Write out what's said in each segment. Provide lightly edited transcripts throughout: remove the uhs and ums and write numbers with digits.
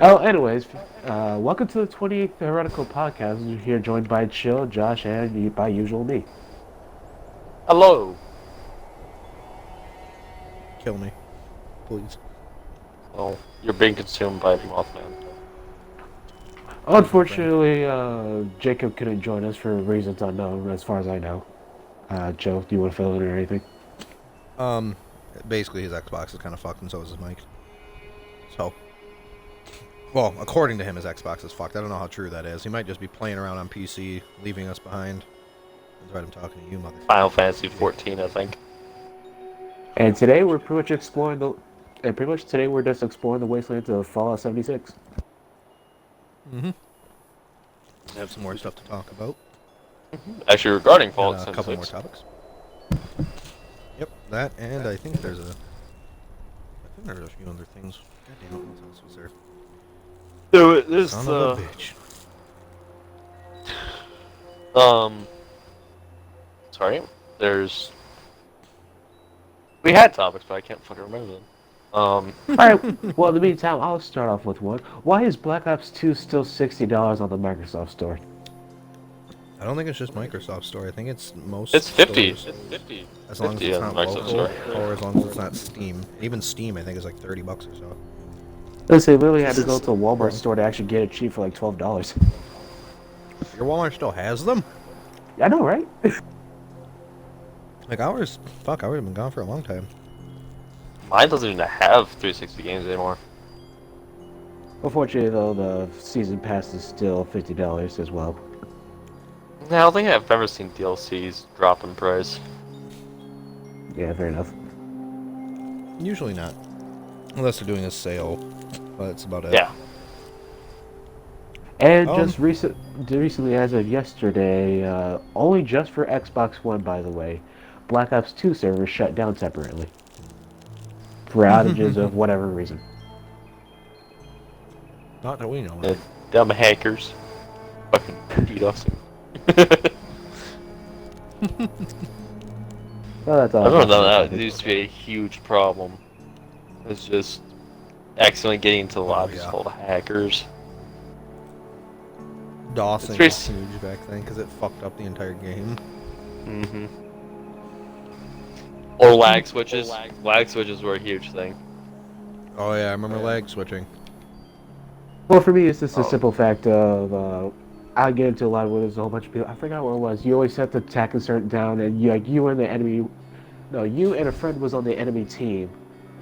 Anyways, welcome to the 28th Heretical Podcast. We're here joined by Chill, Josh, and by usual me. Hello. Kill me, please. Well, you're being consumed by Mothman. Unfortunately, Jacob couldn't join us for reasons unknown, as far as I know. Joe, do you want to fill in or anything? Basically his Xbox is kind of fucked, and so is his mic. So, well, according to him, his Xbox is fucked. I don't know how true that is. He might just be playing around on PC, leaving us behind. That's right, I'm talking to you, motherfucker. Final Fantasy 14, I think. And today we're pretty much exploring today we're just exploring the wastelands of Fallout 76. Mm-hmm. I have some more stuff to talk about. Actually, regarding And, Fallout a couple more 76. topics. Yep, that, and I think there's a few other things. God damn it, what else was there? So this, Son of a bitch. sorry, we had topics, but I can't fucking remember them. Alright, well, in the meantime, I'll start off with one. Why is Black Ops 2 still $60 on the Microsoft Store? I don't think it's just Microsoft Store. I think it's most. It's 50. stores. It's 50. As long as 50 it's on not Microsoft local, Store. or as long as it's not Steam. Even Steam, I think, is like $30 or so. Let's say literally had to go to a Walmart store to actually get it cheap for like $12. Your Walmart still has them? I know, right? Like ours, fuck, ours have been gone for a long time. Mine doesn't even have 360 games anymore. Unfortunately, though, the season pass is still $50 as well. No, I don't think I've ever seen DLCs drop in price. Yeah, fair enough. Usually not, unless they're doing a sale. But that's about it. Yeah. And just recently, as of yesterday, only just for Xbox One, by the way, Black Ops 2 servers shut down temporarily for outages of whatever reason. Not that we know The of. dumb hackers. Fucking beat us. Well, that's all. I remember that used to be a huge problem. It's just accidentally getting into the lobbies yeah. full of hackers. Dawson It's was huge back then because it fucked up the entire game. Mm-hmm. Or lag switches. Lag switches were a huge thing. Oh yeah, I remember lag switching. Well, for me, it's just a simple fact of I get into a lot where there's a whole bunch of people. I forgot what it was. You always have to attack a certain down, and you and the enemy. No, you and a friend was on the enemy team,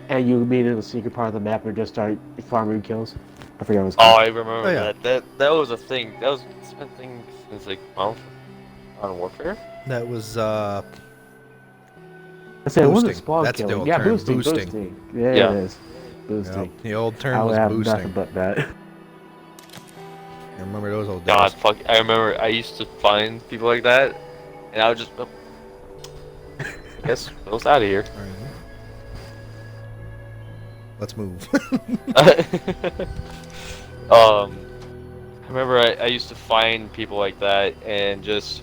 and you meet in a secret part of the map and just start farming kills. I forgot what it was Oh, called. I remember Oh, yeah. that was a thing. It's been a thing since like Modern Warfare. That was I said it wasn't boosting. spawn That's the killing. old Yeah, term, boosting. boosting. Yeah, Yeah. it is. Boosting. Yep, the old I term would was have boosting. nothing but that. I remember those old days. God, fuck! I remember I used to find people like that, and I would just. Oh, I guess I was out of here. Alright. Let's move. I remember I used to find people like that, and just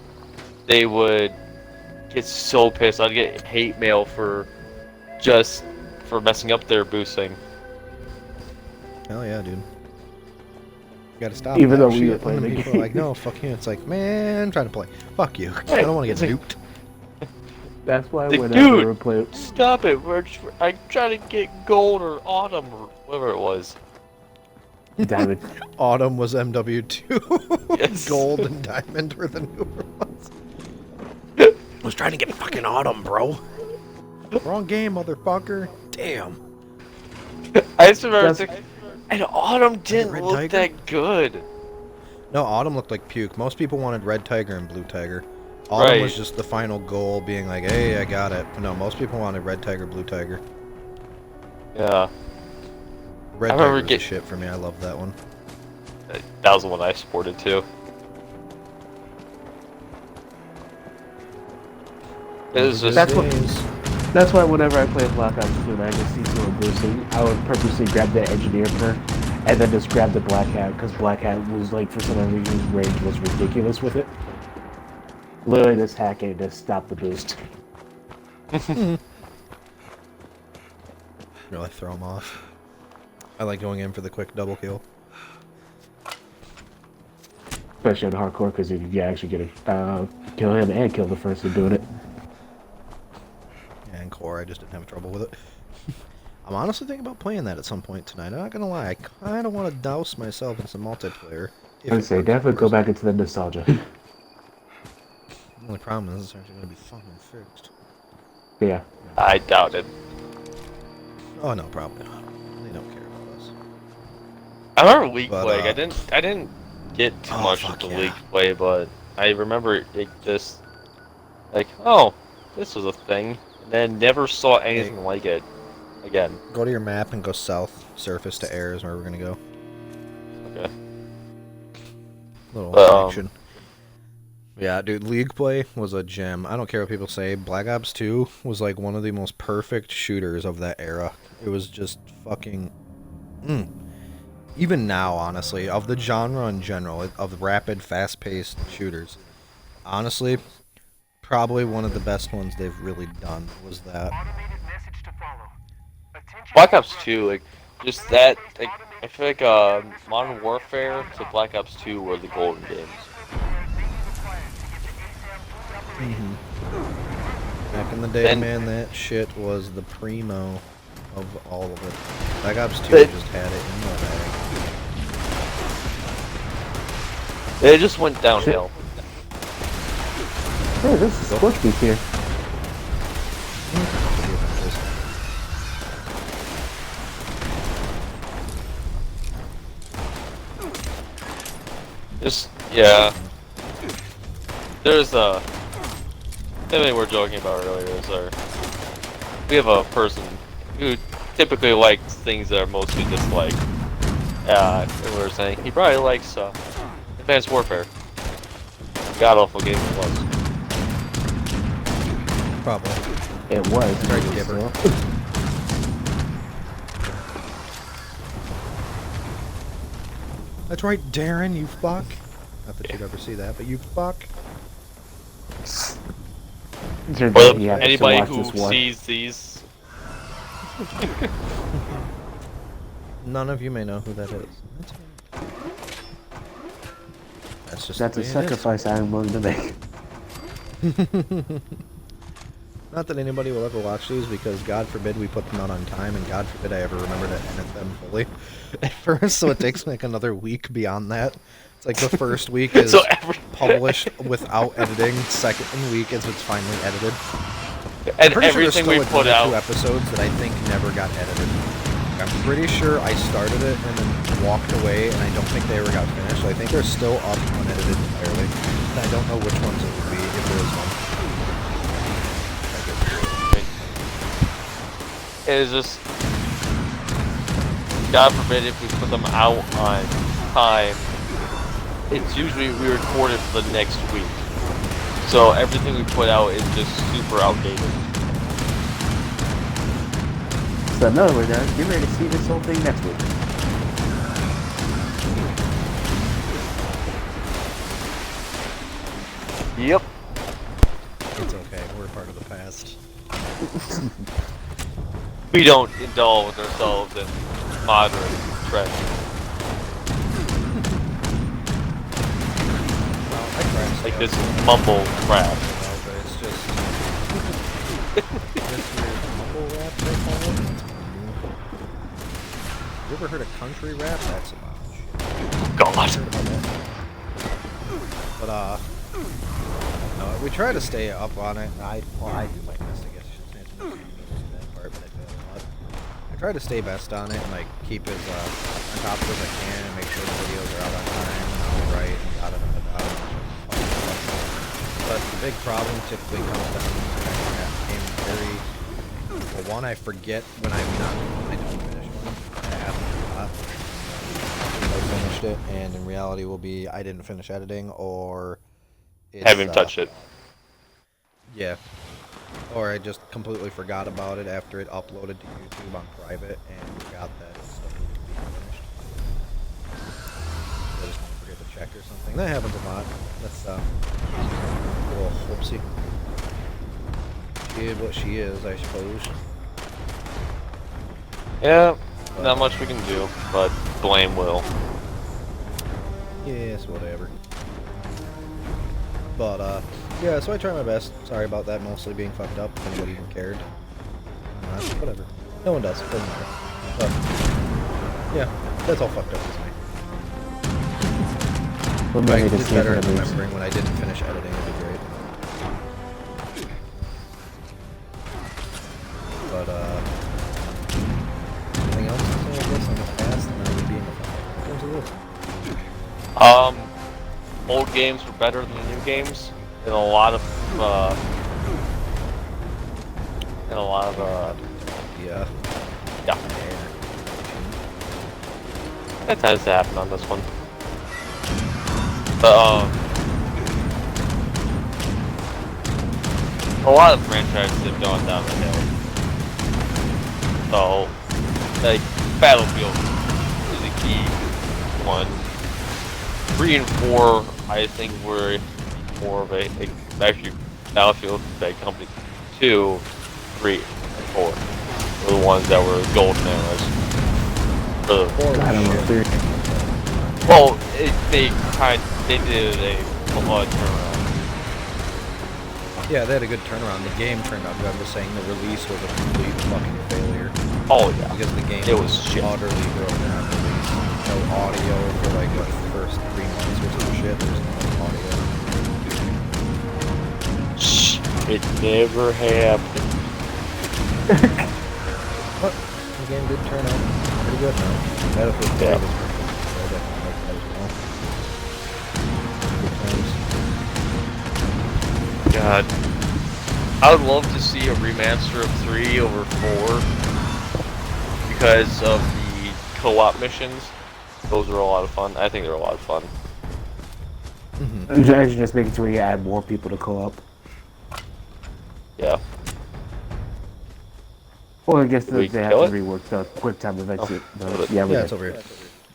they would get so pissed. I'd get hate mail for messing up their boosting. Hell yeah, dude. You gotta stop. Even that though we shit were playing when the people game. are like, no, fuck you. It's like, man, I'm trying to play. Fuck you. I don't want to get nuked. That's why Like, whenever dude! we play, Stop it! I'm trying to get gold or autumn or whatever it was. diamond. Autumn was MW2. Yes. Gold and diamond were the newer ones. I was trying to get fucking autumn, bro. Wrong game, motherfucker. Damn. I just remember, That's- and autumn didn't Red look Tiger? that good. No, autumn looked like puke. Most people wanted red tiger and blue tiger. Autumn Right. was just the final goal, being like, hey, I got it. But no, most people wanted red tiger, blue tiger. Yeah, Red I tiger remember was the shit for me. I love that one. that was the one I supported too. It was just That's what- That's why whenever I play Black Ops 2 and I just see someone boosting, I would purposely grab the engineer perk and then just grab the Black Hat because Black Hat was like, for some reason, his range was ridiculous with it. Literally just hacking to stop the boost. Really throw them off. I like going in for the quick double kill. especially on hardcore, because you actually get to kill him and kill the person doing it. Yeah, and core, I just didn't have trouble with it. I'm honestly thinking about playing that at some point tonight. I'm not gonna lie, I kind of want to douse myself in some multiplayer. I'd say definitely go back into the nostalgia. The only problem is it's actually gonna be fucking fixed. Yeah. I doubt it. Oh no, probably not. They don't care about us. I remember League But, Plague. I didn't get too much of the yeah. League Play, but I remember it just like, oh, this was a thing, and then never saw anything like it again. Go to your map and go south, surface to air is where we're gonna go. Okay. Little action. Yeah, dude, League Play was a gem. I don't care what people say. Black Ops 2 was like one of the most perfect shooters of that era. It was just fucking... Even now, honestly, of the genre in general, of rapid, fast-paced shooters, honestly, probably one of the best ones they've really done was that. Black Ops 2, like, just that, like, I feel like Modern Warfare to Black Ops 2 were the golden games. Back in the day, man, that shit was the primo of all of it. Black Ops 2 just had it in the bag. It just went downhill. Hey, this is Squash Beef here. Just, yeah. There's a... Something we were joking about earlier is we have a person who typically likes things that are mostly disliked. And we were saying he probably likes Advanced Warfare. God awful game it was. Probably. It was. Very different. That's right, Darren, you fuck. Not that you'd ever see that, but you fuck. Well, Yeah, anybody watch who this one. sees these, None of you may know who that is. That's a sacrifice I'm willing to make. Not that anybody will ever watch these, because God forbid we put them out on time, and God forbid I ever remember to edit them fully at first, so it takes like another week beyond that. It's like the first week is published without editing, second week is it's finally edited. and Pretty everything sure we there's put still 2 out, episodes that I think never got edited. I'm pretty sure I started it and then walked away, and I don't think they ever got finished. I think they're still up unedited entirely. And I don't know which ones it would be, if there is one. it's just, God forbid if we put them out on time, it's usually we record it for the next week. So everything we put out is just super outdated. So in other words, guys, get ready to see this whole thing next week. Yep. It's okay, we're part of the past. We don't indulge ourselves in modern trends. Well, I tried Like this mumble crap. but it's just... this weird mumble rap, they call it. You ever heard of country rap? That's about shit. God. Heard about that? But, no, we try to stay up on it. I do my best, I guess. I shouldn't say that part, but I fail a lot. I try to stay best on it and, like, keep as, on top of it as I can and make sure the videos are out on time and all right and da-da-da-da-da. But the big problem typically comes down to the fact that game very... Well, one, I forget when I don't finish one. I haven't forgot. I finished it, and in reality will be I didn't finish editing, or it's, Haven't touched it. Yeah. Or I just completely forgot about it after it uploaded to YouTube on private and forgot that it still needed to be finished. I just forget to check or something. That happens a lot. That's a little whoopsie. She is what she is, I suppose. Yeah, not much we can do, but blame Will. Yes, whatever. But, yeah, so I try my best. Sorry about that mostly being fucked up, if anybody even cared. Whatever. No one does. Doesn't matter. But, yeah, that's all fucked up with me. What If I made could it get better easier at to lose? remembering when I didn't finish editing, it'd be great. But, anything else to say, I guess, on the past and then being in terms of this? Old games were better than the new games, and a lot of, Yeah. yeah. That tends to happen on this one. But, a lot of franchises have gone down the hill. So, like, Battlefield is a key one. 3 and 4, I think, were more of actually, Battlefield big company. 2, 3, and 4 were the ones that were golden eras. I don't know. Three. Well, they did a turnaround. Yeah, they had a good turnaround. The game turned out good. I'm just saying the release was a complete fucking failure. Oh yeah, Because the game it was shit. utterly broken on release. No audio for like what, the first 3 months or some shit. There's no audio. Shh, it never happened. But the game did turn out pretty good now. Battlefield 3 Yeah. was pretty good. So I definitely like that as well. Good times. God, I would love to see a remaster of 3 over 4 because of the co-op missions. Those are a lot of fun. I think they're a lot of fun. Mm-hmm. I should just make it to where you add more people to co-op. Yeah. Well, I guess Did we they have kill to it? rework the quick time events. Oh, But, yeah, we Yeah, did. it's over here.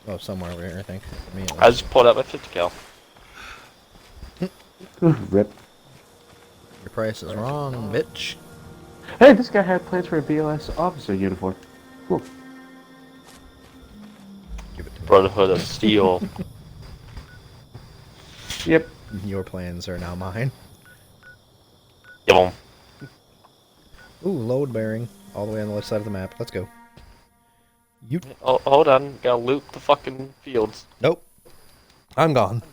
Oh, somewhere over here, I think. For me, I just pulled out my 50 cal. Rip. Your price is wrong, bitch. Hey, this guy had plans for a BLS officer uniform. Cool. Give it to me. Brotherhood of Steel. Yep. Your plans are now mine. Give 'em. Ooh, load bearing. All the way on the left side of the map. Let's go. You. Oh, hold on. Gotta loot the fucking fields. Nope. I'm gone.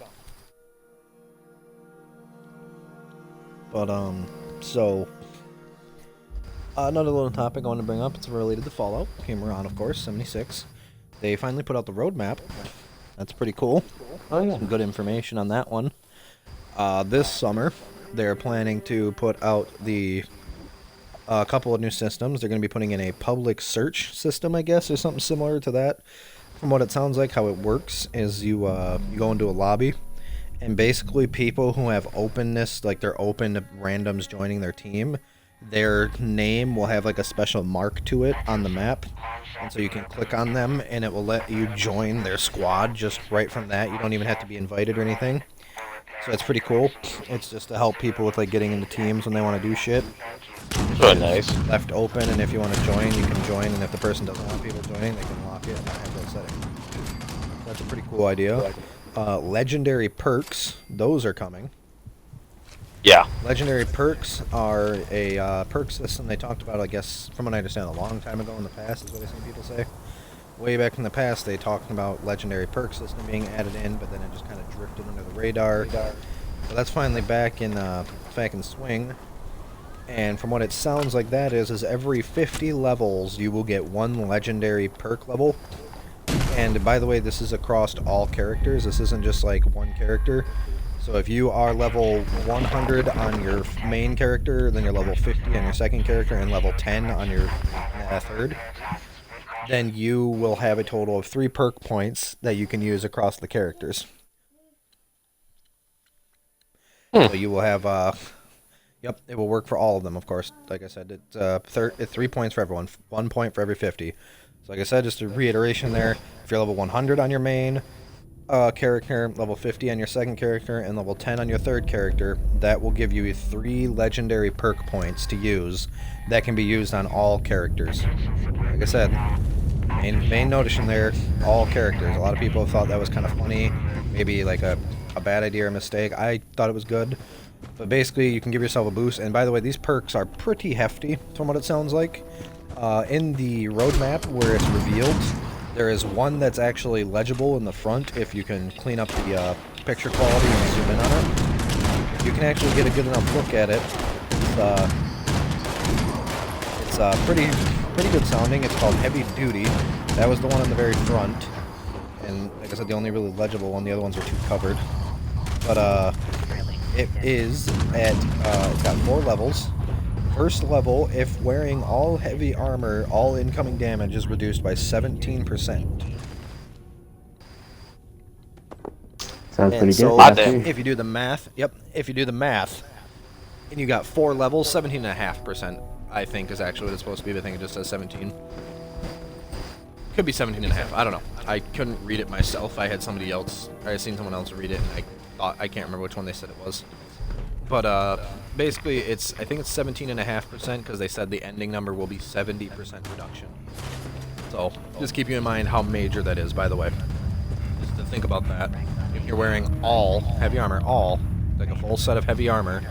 But, so... another little topic I want to bring up. It's related to Fallout. Came around, of course, 76. They finally put out the roadmap. That's pretty cool. Oh yeah. Some good information on that one. This summer, they're planning to put out the a couple of new systems. They're going to be putting in a public search system, I guess, or something similar to that. From what it sounds like, how it works is you go into a lobby, and basically people who have openness, like they're open to randoms joining their team, their name will have like a special mark to it on the map, and so you can click on them and it will let you join their squad just right from that. You don't even have to be invited or anything. So it's pretty cool. It's just to help people with like getting into teams when they want to do shit. It's really nice. Left open, and if you want to join, you can join, and if the person doesn't want people joining, they can lock it and not have that setting. That's a pretty cool idea. Legendary perks, those are coming. Yeah. Legendary perks are a perk system they talked about, I guess, from what I understand, a long time ago in the past, is what I've seen people say. Way back in the past, they talked about legendary perk system being added in, but then it just kind of drifted under the radar. So that's finally back in swing. And from what it sounds like that is every 50 levels you will get one legendary perk level. And by the way, this is across all characters. This isn't just like one character. So if you are level 100 on your main character, then you're level 50 on your second character, and level 10 on your third, then you will have a total of 3 perk points that you can use across the characters. So you will have, yep, it will work for all of them, of course. Like I said, it's 3 points for everyone, 1 point for every 50. So like I said, just a reiteration there, if you're level 100 on your main character, level 50 on your second character, and level 10 on your third character, that will give you 3 legendary perk points to use that can be used on all characters. Like I said, main notice in there, all characters. A lot of people have thought that was kind of funny, maybe like a a bad idea or a mistake. I thought it was good. But basically, you can give yourself a boost. And by the way, these perks are pretty hefty, from what it sounds like. In the roadmap where it's revealed, there is one that's actually legible in the front if you can clean up the picture quality and zoom in on it. You can actually get a good enough look at it. It's pretty good sounding. It's called Heavy Duty. That was the one in the very front. And like I said, the only really legible one. The other ones are too covered. But it is at it's got 4 levels. First level, if wearing all heavy armor, all incoming damage is reduced by 17%. Sounds pretty So good. if you do the math, if you do the math, and you got 4 levels, 17.5%, I think is actually what it's supposed to be. But I think it just says 17. Could be 17.5. I don't know. I couldn't read it myself. I had somebody else. I had seen someone else read it, and I can't remember which one they said it was. But basically, I think it's 17.5% because they said the ending number will be 70% reduction. So just keep you in mind how major that is. By the way, just to think about that. If you're wearing all heavy armor, like a full set of heavy armor,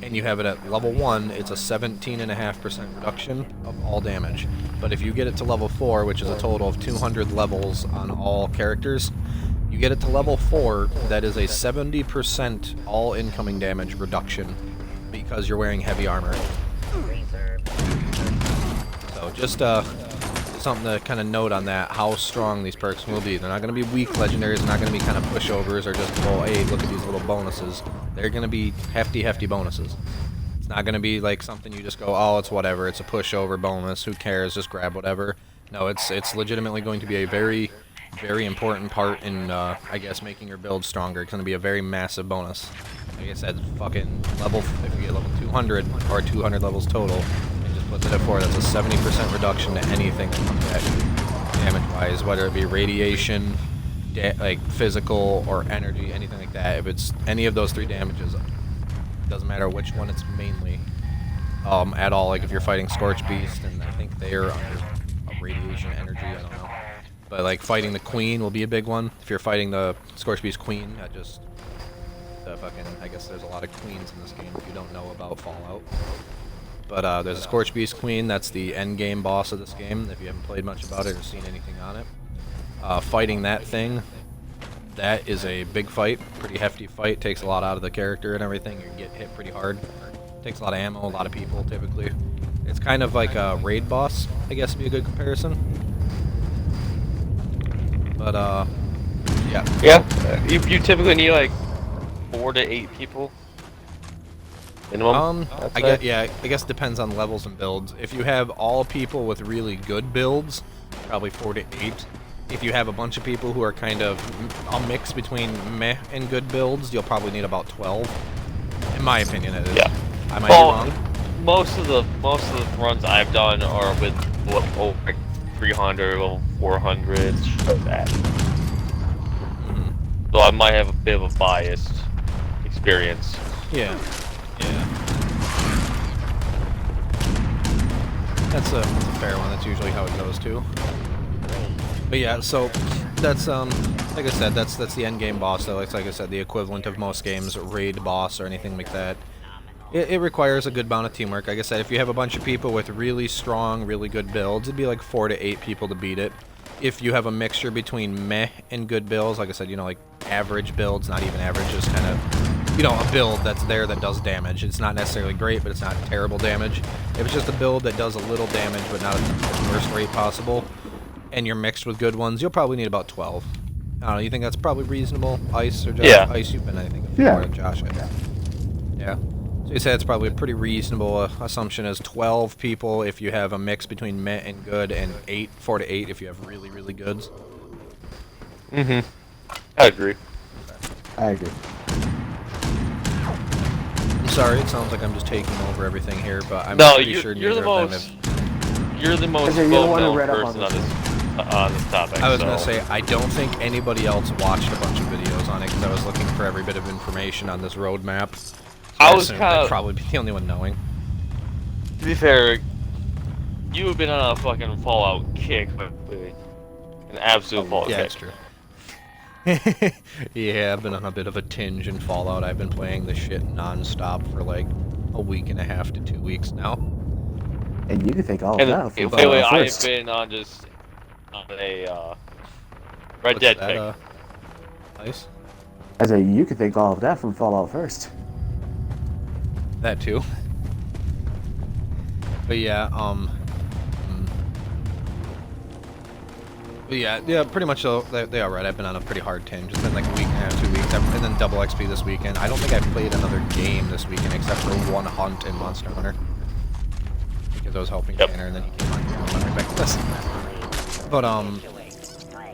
and you have it at level 1, it's a 17.5% reduction of all damage. But if you get it to level 4, which is a total of 200 levels on all characters, you get it to level 4, that is a 70% all incoming damage reduction because you're wearing heavy armor. So just something to kind of note on that, how strong these perks will be. They're not going to be weak legendaries, they're not going to be kind of pushovers or just, oh, hey, look at these little bonuses. They're going to be hefty bonuses. It's not going to be like something you just go, oh, it's whatever, it's a pushover bonus, who cares, just grab whatever. No, it's legitimately going to be a very important part in, I guess, making your build stronger. It's going to be a very massive bonus. Like I said, fucking level, if you get level 200 or 200 levels total, and just put it at 4, that's a 70% reduction to anything that comes at you, damage-wise, whether it be radiation, like physical or energy, anything like that. If it's any of those 3 damages, it doesn't matter which one it's mainly at all. Like if you're fighting Scorch Beast, and I think they are under radiation energy, I don't know. But like fighting the Queen will be a big one. If you're fighting the Scorch Beast Queen, I guess there's a lot of queens in this game if you don't know about Fallout. But there's a Scorch Beast Queen, that's the end game boss of this game, if you haven't played much about it or seen anything on it. Fighting that thing, that is a big fight, pretty hefty fight, takes a lot out of the character and everything. You get hit pretty hard. Takes a lot of ammo, a lot of people typically. It's kind of like a raid boss, I guess would be a good comparison. But yeah. Yeah, you typically need like 4 to 8 people minimum. I guess it depends on levels and builds. If you have all people with really good builds, probably 4 to 8. If you have a bunch of people who are kind of a mix between meh and good builds, you'll probably need about 12. In my opinion, it is. Yeah. I might be wrong. Most of the runs I've done are with like 300 or 400, shit like that. Mm-hmm. So I might have a bit of a biased experience. Yeah. That's a fair one. That's usually how it goes too. But yeah, so that's like I said, that's the end game boss. So it's like I said, the equivalent of most games, raid boss or anything like that. It requires a good amount of teamwork. Like I said, if you have a bunch of people with really strong, really good builds, it'd be like 4 to 8 people to beat it. If you have a mixture between meh and good builds, like I said, like average builds, not even average, just kind of, a build that's there that does damage. It's not necessarily great, but it's not terrible damage. If it's just a build that does a little damage, but not at the worst rate possible, and you're mixed with good ones, you'll probably need about 12. I don't know, you think that's probably reasonable, Ice or Josh? Yeah. Ice, you've been, I think, Yeah. more than Josh. Yeah. So you say it's probably a pretty reasonable assumption as 12 people if you have a mix between meh and good, and 4 to 8 if you have really, really goods. Mm-hmm. I agree. I agree. I'm sorry, it sounds like I'm just taking over everything here, but I'm No, pretty sure you're the neither of them most. have... You're the most Okay, you're the one who well-known read up person on on this topic. I was going to say, I don't think anybody else watched a bunch of videos on it, because I was looking for every bit of information on this roadmap. So I was assumed kind I'd of. probably be the only one knowing. To be fair, you have been on a fucking Fallout kick, but an absolute Fallout Yeah, kick. it's true. Yeah, I've been on a bit of a tinge in Fallout. I've been playing this shit non-stop for like a week and a half to 2 weeks now. And you can think all of And that from lately, Fallout I've first. been on a Red What's Dead that, kick. Nice? I say you can think all of that from Fallout first. That too. But yeah, But yeah, pretty much they are right. I've been on a pretty hard tinge. It's been like a week and a half, 2 weeks, and then double XP this weekend. I don't think I played another game this weekend except for one hunt in Monster Hunter. Because I was helping Tanner, and then he came on here and went right back to this. But,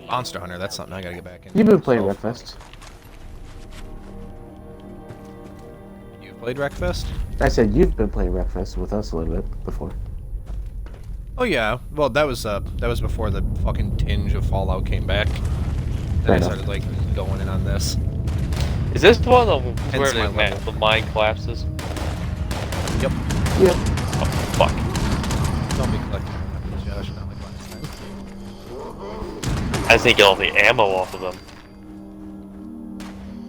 Monster Hunter, that's something I gotta get back into. You've been playing Wreckfest. You played Wreckfest? I said you've been playing Wreckfest with us a little bit before. Oh yeah, well that was before the fucking tinge of Fallout came back. Then I started like going in on this. Is this the one where Hence my level. the mine collapses? Yep. Yep. Oh, fuck. Don't be collecting weapons, Josh, not like last time. I think get all the ammo off of them.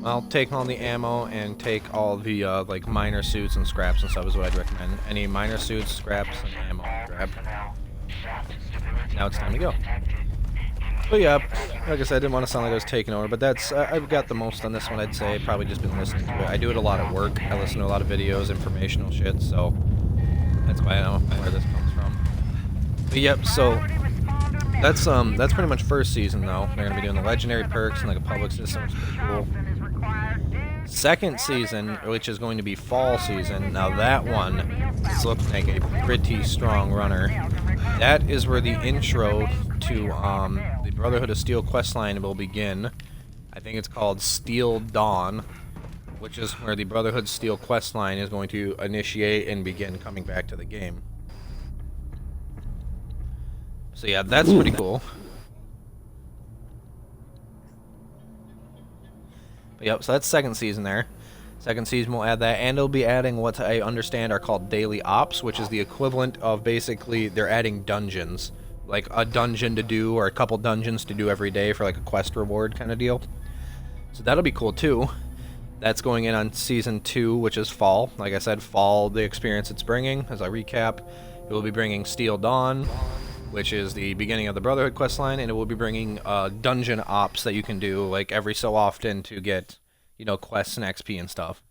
Well, take all the ammo and take all the like miner suits and scraps and stuff is what I'd recommend. Any miner suits, scraps, and ammo grab. Now it's time to go. But yeah, like I said, I didn't want to sound like I was taking over, but that's I've got the most on this one. I'd say probably just been listening to it. I do it a lot at work. I listen to a lot of videos, informational shit, so that's why I know where this comes from. But yep, so that's pretty much first season though. They're gonna be doing the legendary perks and like a public system, which is pretty cool. Second season, which is going to be fall season, now that one is looking like a pretty strong runner. That is where the intro to the Brotherhood of Steel questline will begin. I think it's called Steel Dawn, which is where the Brotherhood Steel questline is going to initiate and begin coming back to the game. So yeah, that's pretty cool. Yep, so that's second season there. Second season will add that, and it'll be adding what I understand are called daily ops, which is the equivalent of basically they're adding dungeons. Like a dungeon to do, or a couple dungeons to do every day for like a quest reward kind of deal. So that'll be cool too. That's going in on season 2, which is fall. Like I said, fall, the experience it's bringing, as I recap, it will be bringing Steel Dawn, which is the beginning of the Brotherhood questline, and it will be bringing dungeon ops that you can do like every so often to get, you know, quests and XP and stuff.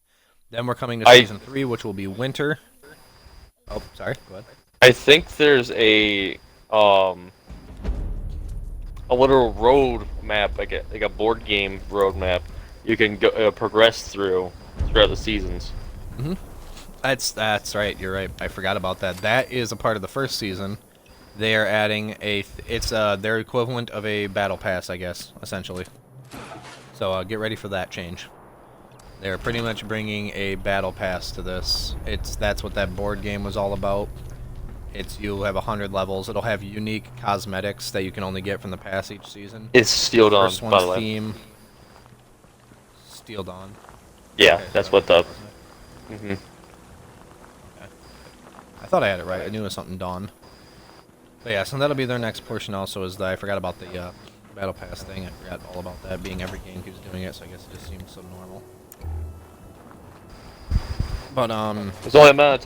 Then we're coming to season 3, which will be winter. Oh, sorry, go ahead. I think there's a little road map, like a board game road map, you can go progress throughout the seasons. Mm-hmm. That's right. You're right. I forgot about that. That is a part of the first season. They are adding it's their equivalent of a battle pass, I guess, essentially. So get ready for that change. They're pretty much bringing a battle pass to this. That's what that board game was all about. You'll have 100 levels. It'll have unique cosmetics that you can only get from the pass each season. It's Steel Dawn, First by the one's way. theme. Steel Dawn. Yeah, Okay, that's so what the. Mhm. I thought I had it right. I knew it was something Dawn. But yeah, so that'll be their next portion also, is I forgot about the Battle Pass thing. I forgot all about that being every game who's doing it, so I guess it just seems so normal. But, It's only a amount of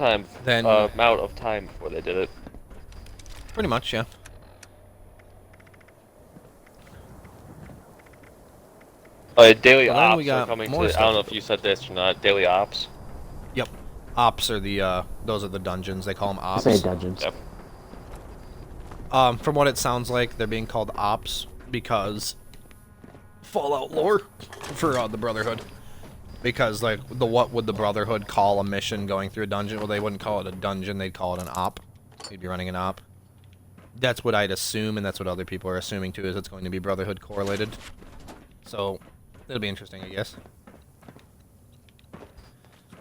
time before they did it. pretty much, yeah. Daily So then ops we are got coming to. more I stuff don't know to if do. you said this or not. Daily ops. Yep. Ops are those are the dungeons. They call them ops. Say dungeons. Yep. From what it sounds like, they're being called ops because Fallout lore for the Brotherhood. Because like what would the Brotherhood call a mission going through a dungeon? Well, they wouldn't call it a dungeon. They'd call it an op. You'd be running an op. That's what I'd assume, and that's what other people are assuming too. Is it's going to be Brotherhood correlated. So it'll be interesting, I guess.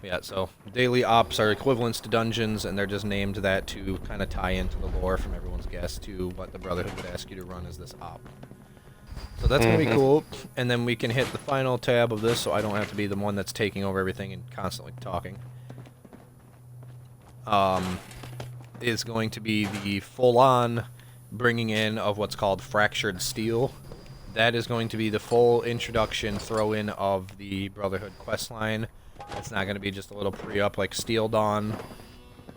Yeah, so daily ops are equivalents to dungeons, and they're just named that to kind of tie into the lore from everyone's guess to what the Brotherhood would ask you to run as this op. So that's going to be cool, and then we can hit the final tab of this so I don't have to be the one that's taking over everything and constantly talking. Is going to be the full-on bringing in of what's called fractured steel. that is going to be the full introduction throw-in of the Brotherhood quest line. It's not going to be just a little pre-up like Steel Dawn,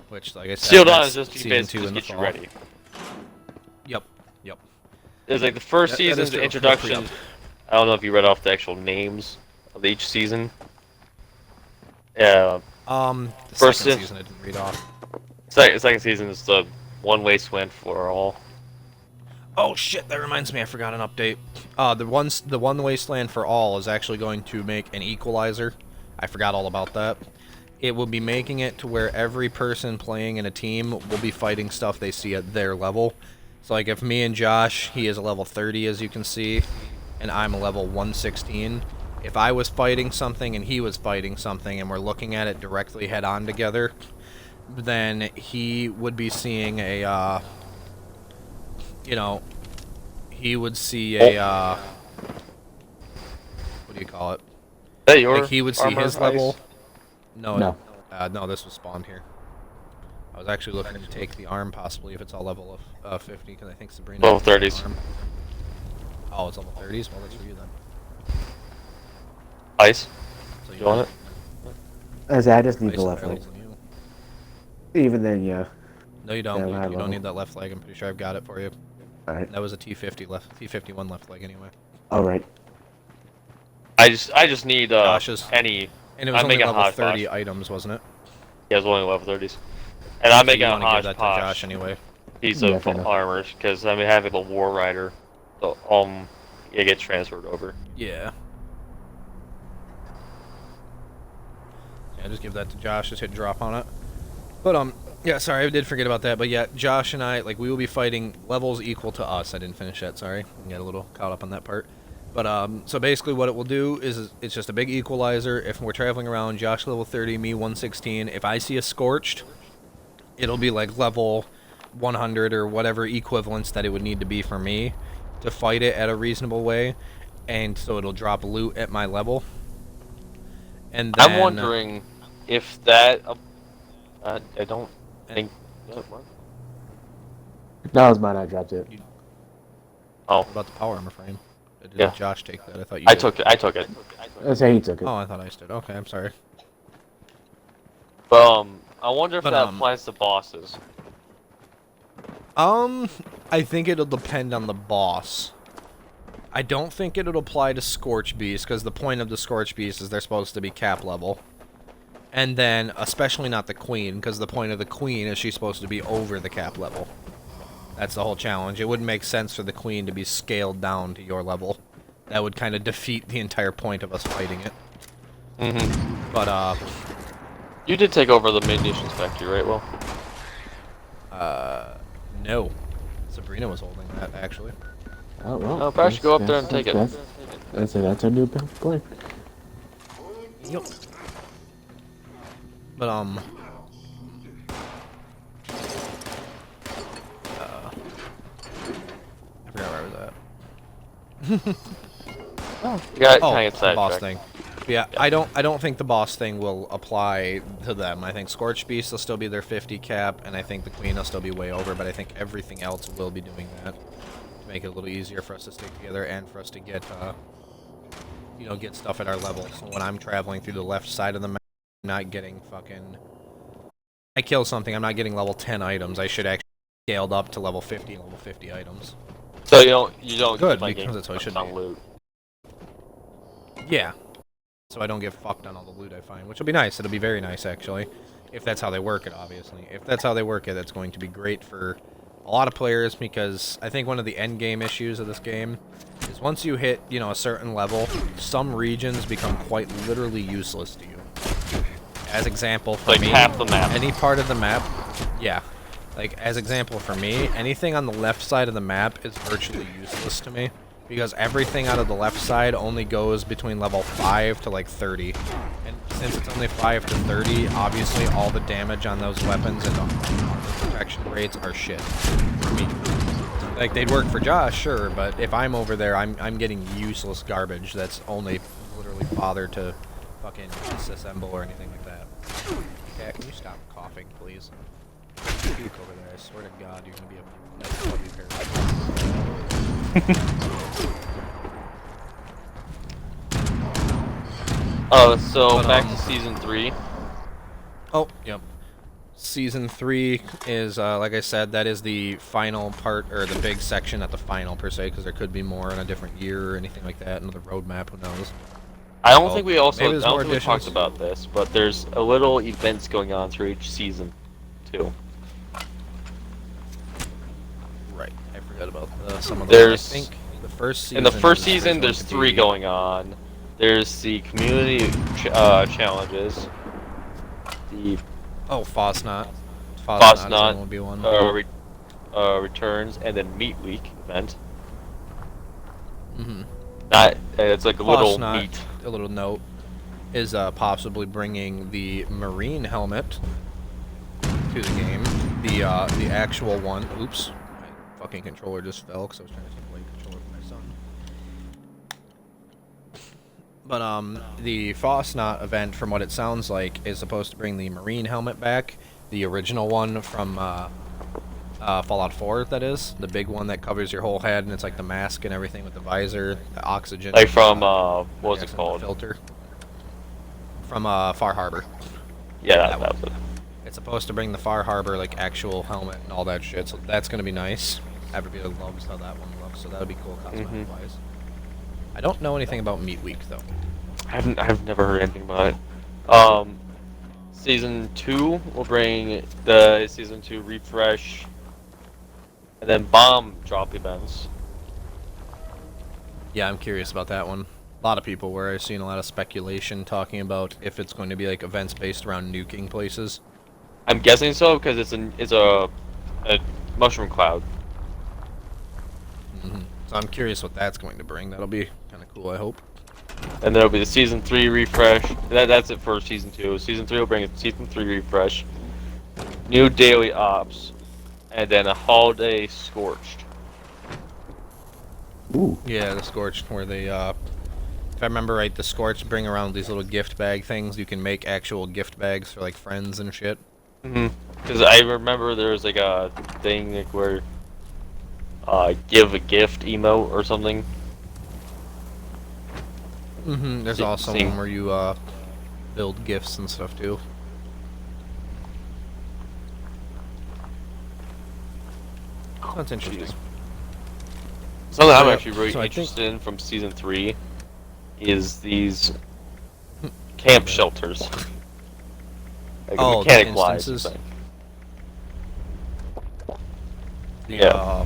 which, like I said, Steel Dawn is that's just season 2 to in the get you fall. ready. Yep. It's like the first That is season's true. introduction. I don't know if you read off the actual names of each season. Yeah. The First second season I didn't read off. Second season is the One Wasteland for All. Oh shit, that reminds me, I forgot an update. The one Wasteland for All is actually going to make an equalizer. I forgot all about that. It will be making it to where every person playing in a team will be fighting stuff they see at their level. So like if me and Josh, he is a level 30 as you can see, and I'm a level 116. If I was fighting something and he was fighting something and we're looking at it directly head on together, then he would be seeing a, he would see a, what do you call it? Hey, your Like he would see armor, his ice? level. No. No. No, this was spawned here. I was actually looking to take the arm possibly if it's all level of 50 because I think Sabrina. Level has the 30s. arm. Oh, it's level 30s. Well, that's for you then. Ice. So You want it? As I just need Ice the is left better leg. than you. Even then, yeah. No, you don't. Yeah, You high don't level. need that left leg. I'm pretty sure I've got it for you. Alright. That was a T51 left leg anyway. Alright. I just need Josh's. any. And it was I'm only making a level hodgepodge. 30 items, wasn't it? Yeah, it's only level 30s. And I'm So making you a want to give that to hodgepodge Josh anyway. piece Yeah, of fair enough. armor because I having a War Rider, so it gets transferred over. Yeah. Yeah, just give that to Josh. Just hit drop on it. But yeah, sorry, I did forget about that. But yeah, Josh and I, like, we will be fighting levels equal to us. I didn't finish that. Sorry, I got a little caught up on that part. But so basically, what it will do is it's just a big equalizer. If we're traveling around, Josh level 30, me 116. If I see a scorched, it'll be like level 100 or whatever equivalence that it would need to be for me to fight it at a reasonable way, and so it'll drop loot at my level. And then, I'm wondering if that. I don't think. What? That was mine, I dropped it. Oh, What about the power armor frame? Did Yeah. Josh take that? I thought you I did. took it. I took it. I say he took it. Oh, I thought I did. Okay, I'm sorry. But I wonder if But, that applies to bosses. I think it'll depend on the boss. I don't think it'll apply to Scorch Beast, because the point of the Scorch Beast is they're supposed to be cap level. And then, especially not the Queen, because the point of the Queen is she's supposed to be over the cap level. That's the whole challenge. It wouldn't make sense for the Queen to be scaled down to your level. That would kind of defeat the entire point of us fighting it. Mm-hmm. But, You did take over the munitions factory, right? Well. no. Sabrina was holding that, actually. Oh, well. No, perhaps you go up there and take it. That's our new plan. Yep. But, I forgot where I was at. You got Oh, kind of the boss sidetracked. thing. Yeah, I don't think the boss thing will apply to them. I think Scorch Beast will still be their 50 cap, and I think the Queen will still be way over, but I think everything else will be doing that to make it a little easier for us to stick together and for us to get, get stuff at our level. So when I'm traveling through the left side of the map, I'm not getting fucking... I kill something, I'm not getting level 10 items. I should actually scaled up to level 50 and level 50 items. So you don't Good, keep, like, because that's how it should on be. loot. Yeah. So I don't get fucked on all the loot I find, which will be nice. It'll be very nice, actually. If that's how they work it, obviously. If that's how they work it, that's going to be great for a lot of players, because I think one of the end game issues of this game is once you hit, a certain level, some regions become quite literally useless to you. As example, for Like me, half the map. any part of the map, yeah. Like, as example for me, anything on the left side of the map is virtually useless to me. Because everything out of the left side only goes between level 5 to like 30. And since it's only 5 to 30, obviously all the damage on those weapons and the protection rates are shit for me. Like, they'd work for Josh, sure, but if I'm over there, I'm getting useless garbage that's only literally bothered to fucking disassemble or anything like that. Cat, can you stop coughing, please? Puke over there, I swear to God, you're gonna be a nice puppy parasite. So But, back to season 3. Oh, yep. Season 3 is, like I said, that is the final part, or the big section, not the final per se, because there could be more in a different year or anything like that, another roadmap, who knows. I don't Oh, think we also, maybe I there's don't more think we talked additions. about this, but there's a little events going on through each season, too. Right, I forgot about some of those. There's, I think the first season in the first is season, going there's to 3 be- going on. There's the community challenges, the Oh, Fosnot. Fosnot is going to be one. returns, and then Meat Week event. Mm-hmm. It's like a little Fosnot, meat. a little note, is possibly bringing the Marine helmet to the game. The actual one. Oops. My fucking controller just fell because I was trying to take away the controller from my son. But, the Fosnot event, from what it sounds like, is supposed to bring the Marine helmet back. The original one from, Fallout 4, that is. The big one that covers your whole head, and it's like the mask and everything with the visor, the oxygen. Like from, what was it the called? Filter. From, Far Harbor. Yeah, that that one. was it. It's supposed to bring the Far Harbor, like, actual helmet and all that shit, so that's gonna be nice. Everybody loves how that one looks, so that'll be cool cosmetic-wise. I don't know anything about Meat Week, though. I've never heard anything about it. Season 2 will bring the Season 2 refresh, and then bomb drop events. Yeah, I'm curious about that one. A lot of people were. I've seen a lot of speculation talking about if it's going to be, like, events based around nuking places. I'm guessing so because it's a mushroom cloud. Mm-hmm. So I'm curious what that's going to bring. That'll be kind of cool, I hope. And there'll be the Season 3 refresh. That's it for Season 2. Season 3 will bring a Season 3 refresh, new daily ops, and then a holiday scorched. Ooh. Yeah, the Scorched, where they, if I remember right, the Scorched bring around these little gift bag things. You can make actual gift bags for, like, friends and shit. Because I remember there was like a thing like where give a gift emote or something. Mm-hmm. There's also See. one where you, build gifts and stuff, too. That's interesting. Jeez. Something I'm Yeah, actually really so I think- interested in from Season 3 is these camp shelters. Like Oh, the mechanic-wise, instances? The, Yeah.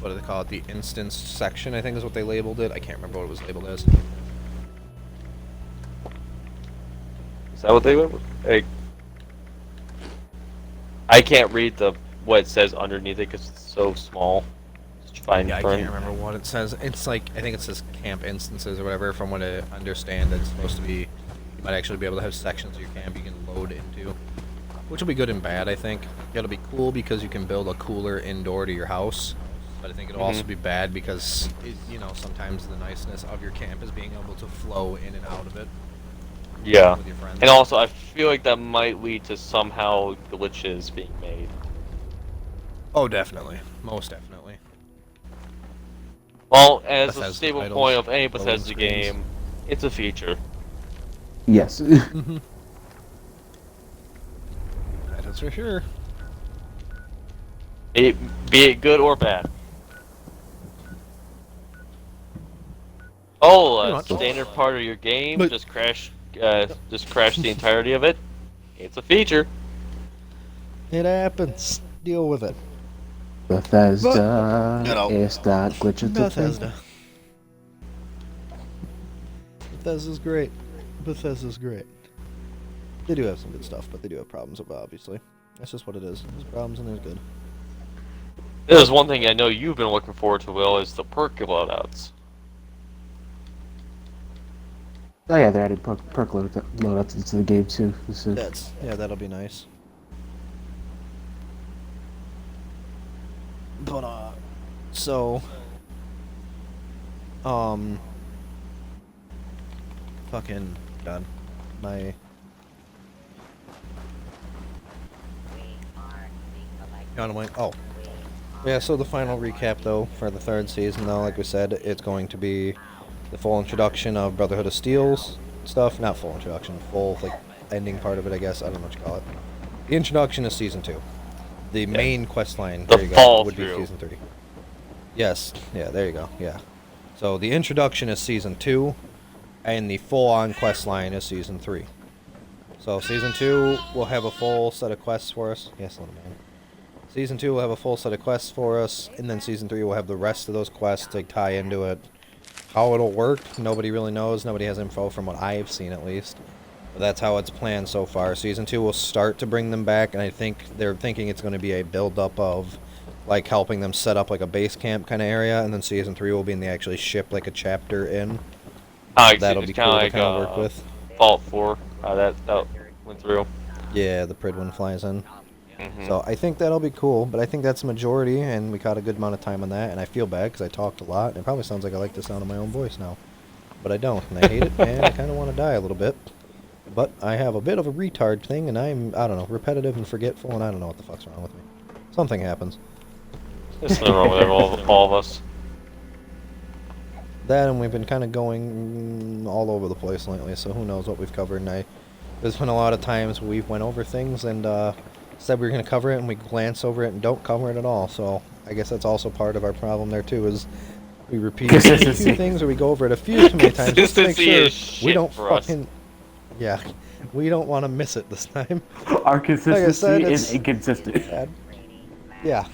what do they call it? The instance section, I think is what they labeled it. I can't remember what it was labeled as. Is that what they were? Like, I can't read what it says underneath it because it's so small. Just fine Yeah, I print. can't remember what it says. It's like, I think it says camp instances or whatever, from what I understand. It's supposed to be, you might actually be able to have sections of your camp you can load into. Which will be good and bad, I think. It'll be cool because you can build a cooler indoor to your house. But I think it'll also be bad because, sometimes the niceness of your camp is being able to flow in and out of it Yeah. with your friends. And also, I feel like that might lead to somehow glitches being made. Oh, definitely. Most definitely. Well, as a Bethesda stable titles, point of any loading Bethesda screens. game, it's a feature. Yes. Mm-hmm. That is for sure. Be it good or bad. Oh, Pretty a much. standard part of your game But- just crash the entirety of it. It's a feature. It happens. Deal with it. Bethesda But, is that glitches the thing. Bethesda's great. Bethesda's great. They do have some good stuff, but they do have problems, obviously. That's just what it is. There's problems and there's good. There's one thing I know you've been looking forward to, Will, is the perk loadouts. Oh yeah, they added perk loadouts into the game too. So, That'll be nice. But, fucking, God, my... Oh. Yeah, so the final recap, though, for the third season, though, like we said, it's going to be the full introduction of Brotherhood of Steels, stuff. Not full introduction, full like ending part of it, I guess. I don't know what you call it. The introduction is season 2. The main quest line, The there you go, fall would be through. season 3. Yes, yeah, there you go, yeah. So the introduction is season 2, and the full-on quest line is season 3. So season 2 will have a full set of quests for us. Yes, little man. Season 2 will have a full set of quests for us, and then Season 3 will have the rest of those quests to tie into it. How it'll work, nobody really knows. Nobody has info from what I've seen, at least. But that's how it's planned so far. Season 2 will start to bring them back, and I think they're thinking it's going to be a build-up of, like, helping them set up, like, a base camp kind of area, and then Season 3 will be in the actually ship, like, a chapter in. That'll be cool to kind of work with. Fallout 4, that went through. Yeah, the Prid one flies in. Mm-hmm. So I think that'll be cool, but I think that's the majority, and we got a good amount of time on that, and I feel bad because I talked a lot, and it probably sounds like I like the sound of my own voice now. But I don't, and I hate it, and I kind of want to die a little bit. But I have a bit of a retard thing, and I don't know, repetitive and forgetful, and I don't know what the fuck's wrong with me. Something happens. There's nothing wrong with all of us. That, and we've been kind of going all over the place lately, so who knows what we've covered, and there's been a lot of times we've went over things, and said we were going to cover it, and we glance over it and don't cover it at all. So I guess that's also part of our problem there too, is we repeat a few things, or we go over it a few too many times just to make sure we don't fucking... Yeah, we don't want to miss it this time. Our consistency like is inconsistent. Yeah.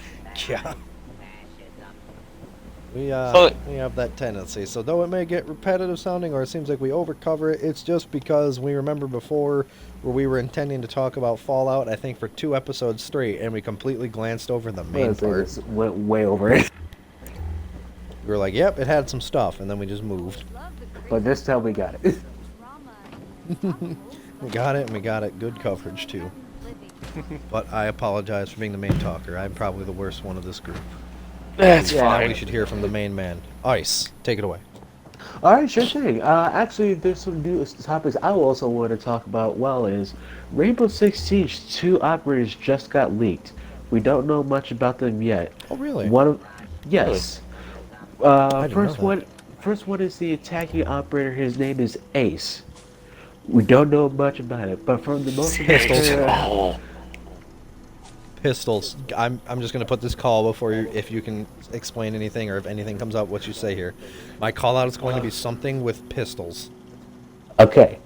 We have that tendency. So though it may get repetitive sounding, or it seems like we overcover it, it's just because we remember before where we were intending to talk about Fallout, I think for 2 episodes straight, and we completely glanced over the main part. Went way over it. We were like, yep, it had some stuff, and then we just moved. But this time we got it. We got it, and we got it. Good coverage, too. But I apologize for being the main talker. I'm probably the worst one of this group. That's Now fine. we should hear from the main man. Ice, take it away. All right, sure thing. Actually, there's some new topics I also want to talk about. Well, is Rainbow Six Siege 2 operators just got leaked. We don't know much about them yet. Oh, really? Yes. didn't First know that. first one is the attacking operator. His name is Ace. We don't know much about it, but from the most Pistols. I'm just gonna put this call before you, if you can explain anything, or if anything comes up, what you say here. My call out is going to be something with pistols. Okay,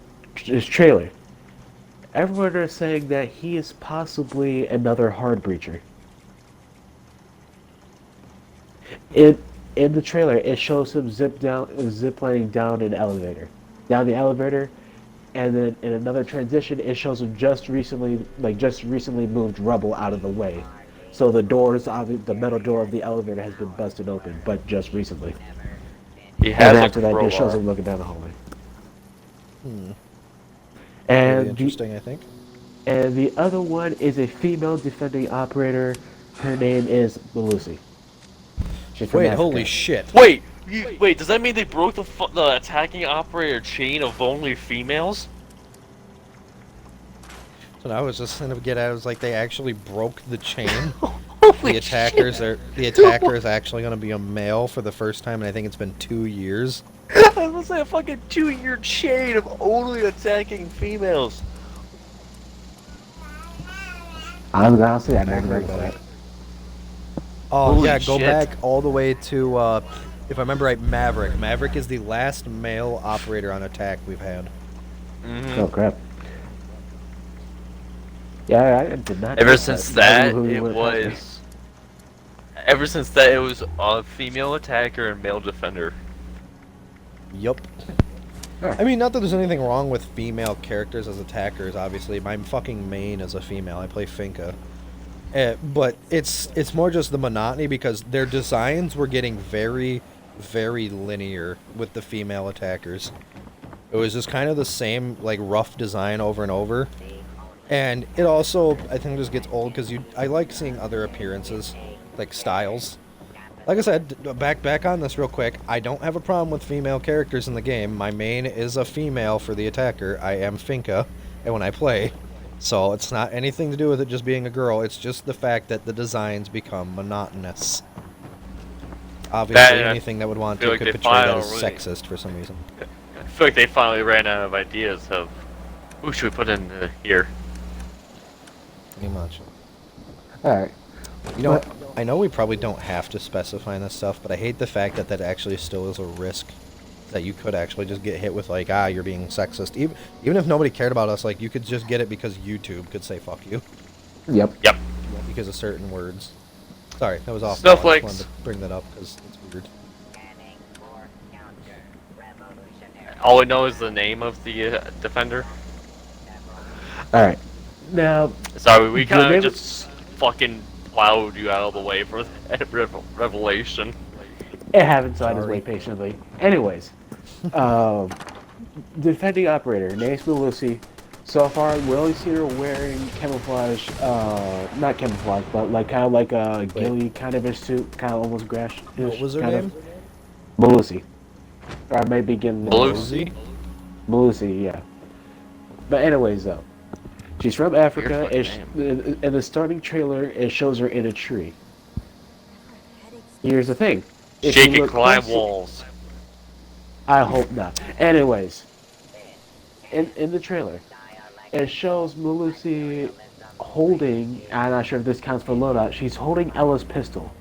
this trailer. Everyone is saying that he is possibly another hard breacher. In the trailer, it shows him ziplining down an elevator, down the elevator, and then in another transition, it shows him just recently moved rubble out of the way. So the metal door of the elevator has been busted open, but just recently. He has And a after that, it shows crowbar. him looking down the hallway. Really And interesting, I think. And the other one is a female defending operator. Her name is Lucy. She's from Wait, Africa. holy shit. Wait, does that mean they broke the attacking operator chain of only females? So I was just gonna get at it, was like they actually broke the chain. Holy The attacker is actually gonna be a male for the first time, and I think it's been 2 years. shit. I was like a fucking 2-year chain of only attacking females. I was gonna say I never heard about that. Oh Holy yeah, go shit. back all the way to, if I remember right, Maverick. Maverick is the last male operator on attack we've had. Mm-hmm. Oh crap. Yeah, I did not. Ever know since I that, don't know who it went was. Ever since that, it was a female attacker and male defender. Yup. I mean, not that there's anything wrong with female characters as attackers, obviously. My fucking main is a female. I play Finka. But it's more just the monotony, because their designs were getting very, very linear with the female attackers. It was just kind of the same, like, rough design over and over. And it also, I think, just gets old, because I like seeing other appearances, like styles. Like I said, back on this real quick, I don't have a problem with female characters in the game. My main is a female for the attacker. I am Finka, and when I play. So it's not anything to do with it just being a girl, it's just the fact that the designs become monotonous. Obviously, That, anything that would want feel to like could they portray that finally- as sexist for some reason. I feel like they finally ran out of ideas of who should we put in here. Pretty much. Alright. You know, I know we probably don't have to specify this stuff, but I hate the fact that that actually still is a risk. That you could actually just get hit with, like, you're being sexist. Even if nobody cared about us, like, you could just get it because YouTube could say fuck you. Yep. Yep. Because of certain words. Sorry, that was off. Snowflakes. I just wanted to bring that up because it's weird. All we know is the name of the defender. Alright. Now, Sorry, we the kind name of just fucking plowed you out of the way for that revelation. it happens, so I just Sorry. wait patiently. Anyways, defending operator, name's Lucy. So far, we only see her wearing camouflage, not camouflage, but like kind of like a ghillie kind of ish suit, kind of almost grass. What was her name? Melusi. Or I may be getting Melusi? Melusi, yeah. But anyways, though, she's from Africa. Weird And in the starting trailer, it shows her in a tree. Here's the thing. If She you can look climb closely- walls. I hope not. Anyways, in the trailer, it shows Melusi holding, I'm not sure if this counts for loadout, she's holding Ella's pistol.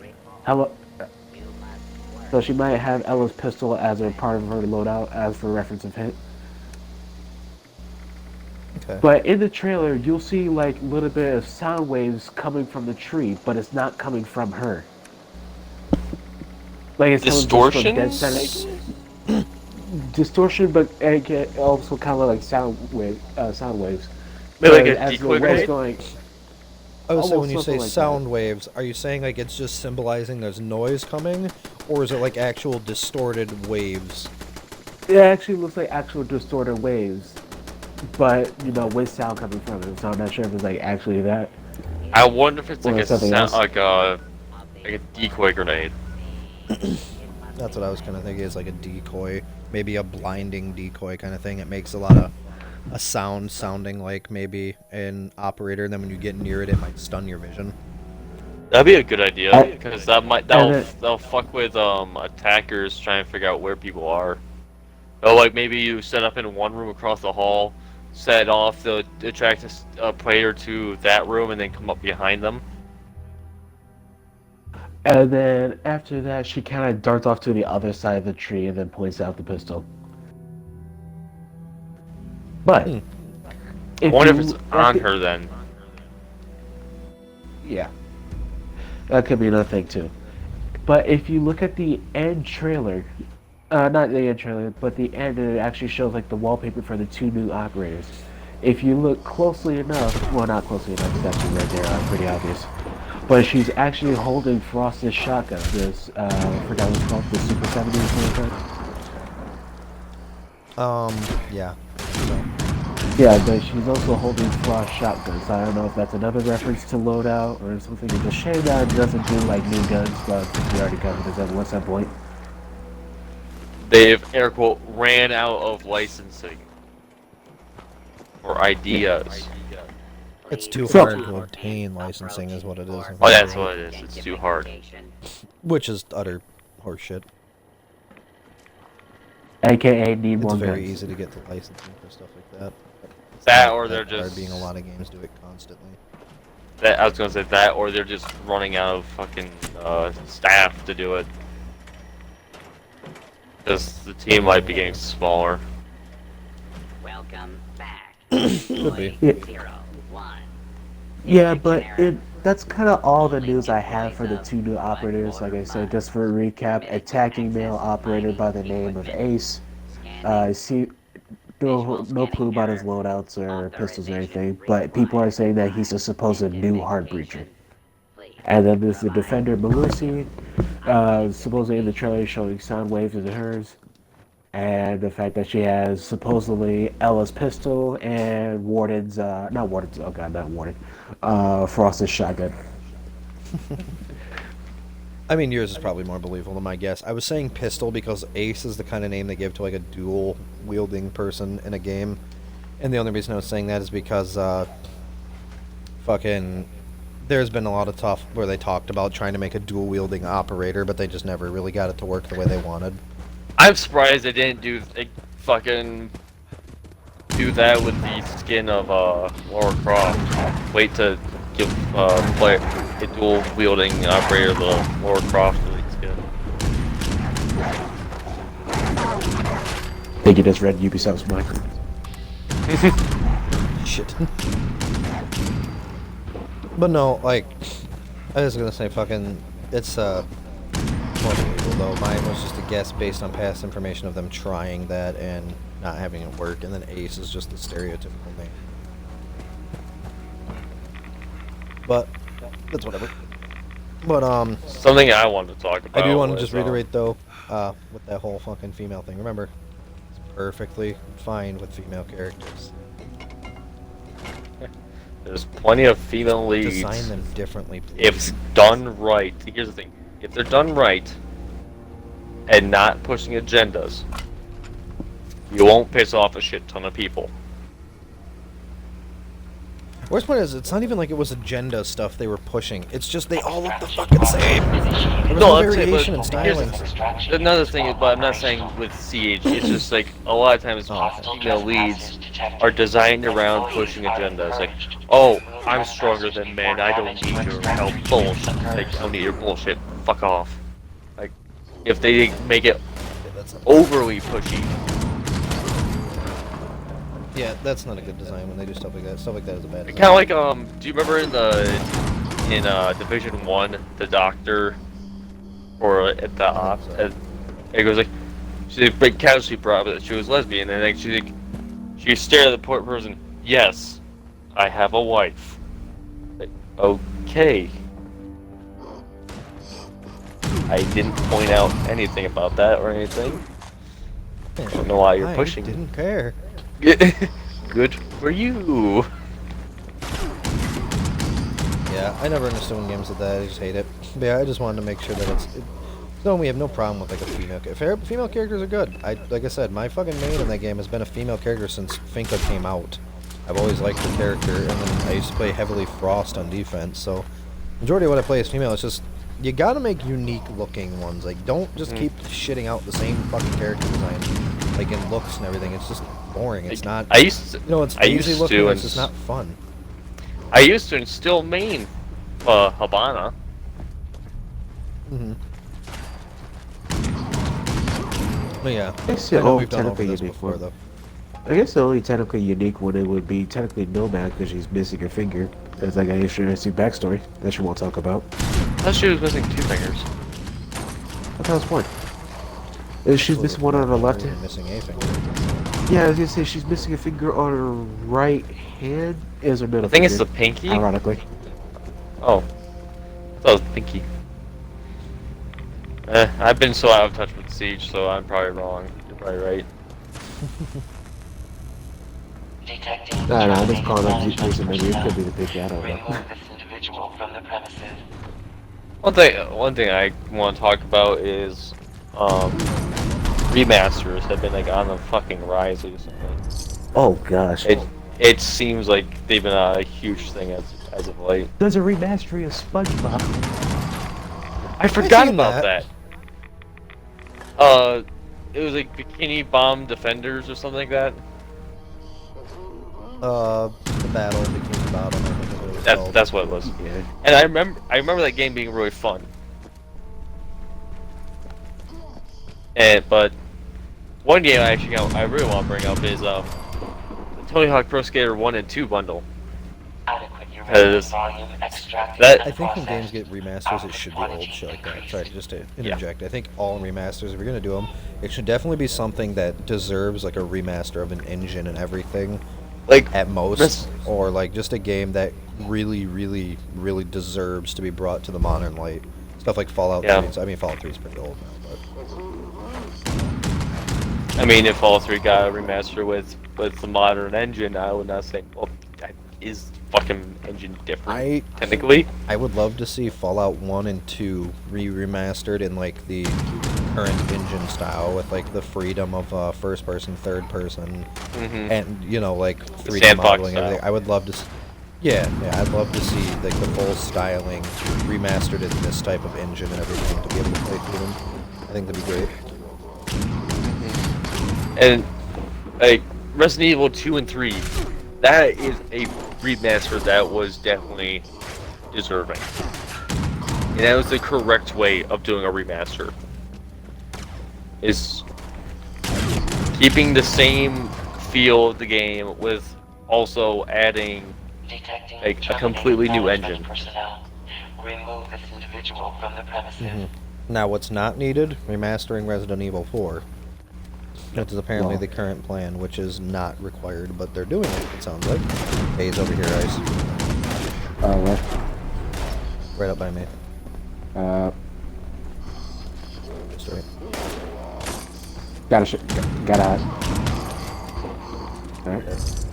So she might have Ella's pistol as a part of her loadout, as for reference of hit. Okay. But in the trailer, you'll see like a little bit of sound waves coming from the tree, but it's not coming from her. Like it's coming just from dead Distortions? center. Distortion, but also kind of like sound waves. Maybe like a As the decoy wave's grenade? going, I would say almost when you say something like sound waves, are you saying like it's just symbolizing there's noise coming, or is it like actual distorted waves? it actually looks like actual distorted waves, but with sound coming from it. So I'm not sure if it's like actually that. I wonder if it's Or like a something sound, else. like a decoy grenade. That's what I was kind of thinking. Is like a decoy, maybe a blinding decoy kind of thing. It makes a lot of a sound sounding like maybe an operator, and then when you get near it, it might stun your vision. That'd be a good idea because that'll then- fuck with attackers trying to figure out where people are. Or like maybe you set up in one room across the hall, set off to attract a player to that room, and then come up behind them. And then after that, she kind of darts off to the other side of the tree and then points out the pistol. But Hmm. I wonder if you it's look on at- her then. Yeah, that could be another thing too. But if you look at the end trailer, not the end trailer, but the end, it actually shows like the wallpaper for the two new operators. If you look closely enough, well, not closely enough, it's actually right there, pretty obvious. But she's actually holding Frost's shotgun. This, I forgot what it's called, the Super 70 or something like that. Yeah. So, Yeah, but she's also holding Frost shotguns. I don't know if that's another reference to loadout or something. It's a shame that it doesn't do like new guns, but we already covered this at some point. They've air quote ran out of licensing or ideas. it's too So- hard to obtain licensing, is what it is. Oh, that's what it is. It's too hard. Which is utter horseshit. AKA need It's more very guns. easy to get the licensing for stuff like that. That or they're That hard, just being a lot of games do it constantly. that. I was gonna say that, or they're just running out of fucking staff to do it. Because the team might be getting smaller. Welcome back. Could be. Yeah. 01. Yeah, but that's kind of all the news I have for the two new operators. Like I said, just for a recap, attacking male operator by the name of Ace. See, no clue about his loadouts or pistols or anything, but people are saying that he's a supposed new hard breacher. And then there's the defender Melusi, supposedly in the trailer showing sound waves as hers. And the fact that she has supposedly Ella's pistol and Warden's, not Warden's, oh god, not Warden, Frost's shotgun. I mean, yours is probably more believable than my guess. I was saying pistol because Ace is the kind of name they give to like a dual wielding person in a game. And the only reason I was saying that is because, fucking, there's been a lot of stuff where they talked about trying to make a dual wielding operator, but they just never really got it to work the way they wanted. I'm surprised they didn't do fucking do that with the skin of Lara Croft. Wait to give player a dual wielding operator the Lara Croft skin. I think you just read Ubisoft's mind. Shit. But no, like, I was gonna say fucking, it's, more than evil, though. Mine was just a guess based on past information of them trying that and not having it work, and then Ace is just the stereotypical name. But, that's whatever. But, Something I wanted to talk about. I do want to was, just reiterate, though, with that whole fucking female thing. Remember, it's perfectly fine with female characters. There's plenty of female leads. Design them differently, please. If done right. Here's the thing. If they're done right and not pushing agendas, you won't piss off a shit ton of people. Worst part is, it's not even like it was agenda stuff they were pushing. It's just they all look the fucking same. There was no that's it, variation in but styling. another thing, but I'm not saying with CH. It's just like a lot of times female leads are designed around pushing agendas. Like, oh, I'm stronger than men. I don't need your help. Bullshit. Like, I don't need your bullshit. Fuck off. Like, if they make it overly pushy. Yeah, that's not a good design when they do stuff like that. Stuff like that is a bad design. Kind of like do you remember in Division 1, the doctor, or at the ops, it goes like, she like, casually brought up that she was lesbian, and like she stared at the poor person. Yes, I have a wife. Like, okay. I didn't point out anything about that or anything. I don't know why you're pushing. I didn't care. Good for you. Yeah, I never understood when games did that. I just hate it. But yeah, I just wanted to make sure that no, we have no problem with like a female. Female characters are good. Like I said, my fucking main in that game has been a female character since Finka came out. I've always liked the character, and then I used to play heavily Frost on defense. So, majority of what I play is female. It's just you gotta make unique looking ones. Like, don't just keep shitting out the same fucking character design, like in looks and everything. It's just boring. It's not. I used to. You know, it's easy looking. It's just not fun. I used to and still main Habana. But yeah, I guess I the know only we've done over technically this unique before, one. though. I guess the only technically unique one it would be technically Nomad because she's missing a finger. There's like an interesting backstory that she won't talk about. I thought she was missing 2 fingers. I thought was one. She's missing one on her left hand. Missing a finger. Yeah, I was gonna say she's missing a finger on her right hand. Is her middle I think finger, it's the pinky. ironically. Oh, I thought it was the pinky. I've been so out of touch with Siege, so I'm probably wrong. You're probably right. No, I'm just calling up Jason. Maybe it could be the pinky. I don't know. Remove this individual from the premises. One thing I want to talk about is remasters have been like on the fucking rise recently. Oh gosh. It seems like they've been a huge thing as of late. There's a remastery of SpongeBob. I forgot seen about that. that. It was like Bikini Bomb Defenders or something like that. The battle, Bikini Bottom, I think is what it was called. That's what it was. Yeah. And I remember that game being really fun. But one game I really want to bring up is the Tony Hawk Pro Skater 1 and 2 bundle. Adequate uranium Because volume extracted that- and I think when games processed. get remasters, it should be old shit like that. Sorry, just to interject. I think all remasters, if you're gonna do them, it should definitely be something that deserves like a remaster of an engine and everything, like at most, this- or like just a game that really, really, really deserves to be brought to the modern light. Stuff like Fallout Yeah. 3. I mean, Fallout 3 is pretty old now, but I mean, if all 3 got a remaster with the modern engine, I would not say, well, is fucking engine different? Technically, I would love to see Fallout 1 and 2 remastered in like the current engine style with like the freedom of first person, third person, and you know, like 3D sandbox modeling. style. Everything. I would love to. Yeah, I'd love to see like the full styling remastered in this type of engine and everything to be able to play through them. I think that'd be great. And like Resident Evil 2 and 3, that is a remaster that was definitely deserving. And that was the correct way of doing a remaster. Is keeping the same feel of the game with also adding Detecting like a terminated completely new management engine. personnel. Remove this individual from the premises. Now, what's not needed? Remastering Resident Evil 4. Which is apparently Well. the current plan, which is not required, but they're doing it, it sounds like. Hey, he's over here, Ice. Where? Right up by me. Just right. Gotta. Alright.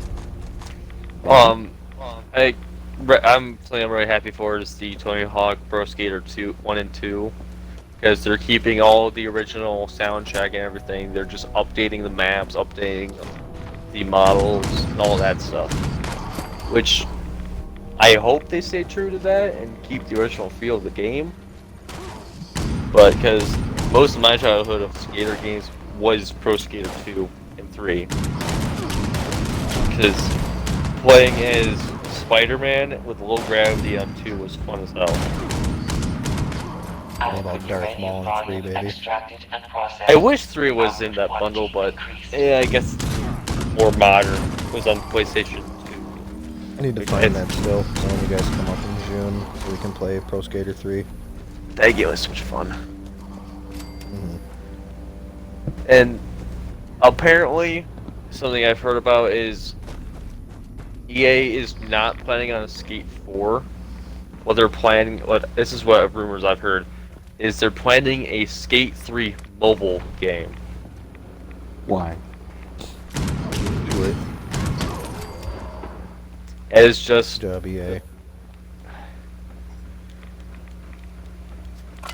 I'm really happy for is the Tony Hawk Pro Skater 1 and 2. Because they're keeping all the original soundtrack and everything. They're just updating the maps, updating the models, and all that stuff. Which I hope they stay true to that and keep the original feel of the game. But because most of my childhood of skater games was Pro Skater 2 and 3. Because playing as Spider-Man with low gravity on 2 was fun as hell. What about Darth Maul and 3, baby? I wish 3 was in that bundle, but yeah, I guess more modern. It was on PlayStation 2. I need to find that still, so when you guys come up in June, so we can play Pro Skater 3. That game was so much fun. Mhm. And apparently, something I've heard about is EA is not planning on a Skate 4. Well, they're planning. This is what rumors I've heard. Is they're planning a Skate 3 mobile game. Why? Do it. As just WA.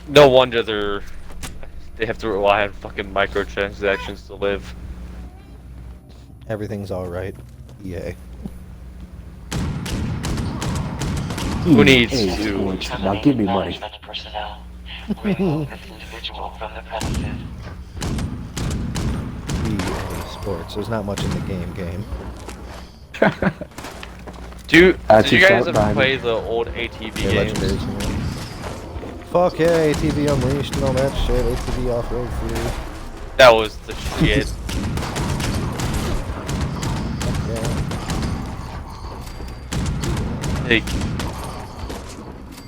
no wonder they have to rely on fucking microtransactions to live. Everything's alright. EA. Who needs EA to? Sports. Now give me money. Management personnel. Remove this individual from the premises. EA Sports. There's not much in the game. Did you guys Chiefs ever out play the old ATV They're games? legendaries. You know? Fuck yeah, ATV Unleashed and all that shit. ATV Off-Road Free. That was the shit. Yeah. Like,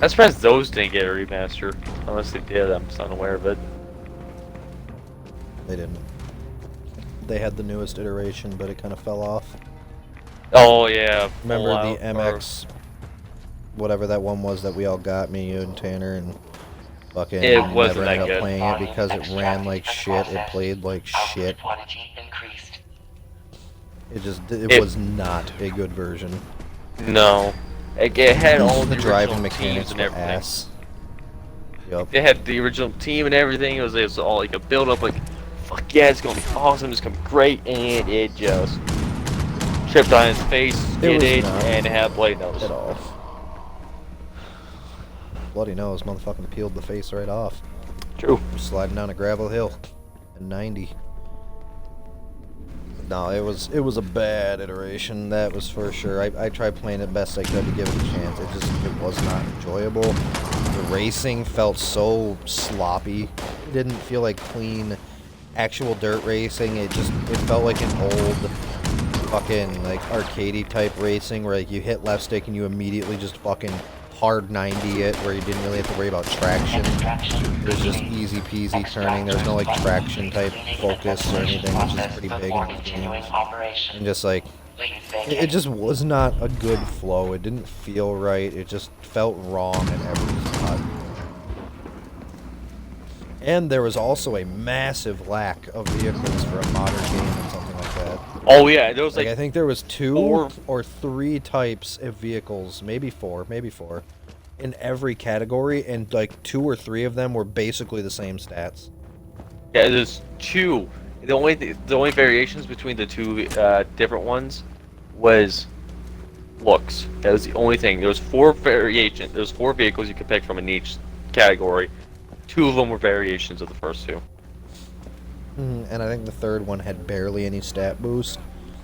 I'm surprised those didn't get a remaster. Unless they did, I'm just unaware of it. They didn't. They had the newest iteration, but it kind of fell off. Oh yeah. Remember Fallout, the MX, whatever that one was that we all got, me, you, and Tanner, and fucking It wasn't never that ended good. up playing it because it ran like shit, it played like shit. Quantity increased. It was not a good version. No. It had all the The driving original mechanics teams and were everything. ass. Yup. They had the original team and everything. It was all like a build up, like, fuck yeah, it's gonna be awesome, it's gonna be great, and it just tripped on his face, It did was it, not and had bloody nose. At all. Bloody nose, motherfucking peeled the face right off. True. Sliding down a gravel hill at 90. No, it was a bad iteration, that was for sure. I tried playing it best I could to give it a chance. It was not enjoyable. The racing felt so sloppy. It didn't feel like clean actual dirt racing. It felt like an old fucking like arcadey type racing where like you hit left stick and you immediately just fucking hard 90 it, where you didn't really have to worry about traction. It was just easy peasy turning. There was no like traction type focus or anything, which is pretty big in these games. And just like it just was not a good flow. It didn't feel right. It just felt wrong in every spot. And there was also a massive lack of vehicles for a modern game and something like that. Oh yeah, there was Like like I think there was 2 4 or 3 types of vehicles, maybe 4, in every category, and like 2 or 3 of them were basically the same stats. yeah, there's 2. The only variations between the 2 different ones was looks. That was the only thing. There was 4 variations. There was 4 vehicles you could pick from in each category. 2 of them were variations of the first 2. And I think the third one had barely any stat boost,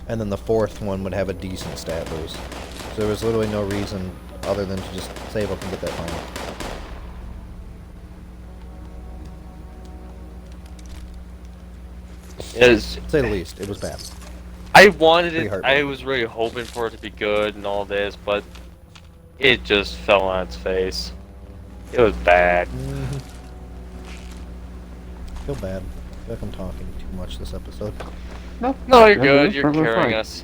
and then the fourth one would have a decent stat boost. So there was literally no reason other than to just save up and get that final. Is To say the least, it was bad. I wanted Pretty it. I heartbreaking. was really hoping for it to be good and all this, but it just fell on its face. It was bad. Feel bad. I feel like I'm talking too much this episode. No, No, you're no, good. no, You're perfectly carrying fine. us.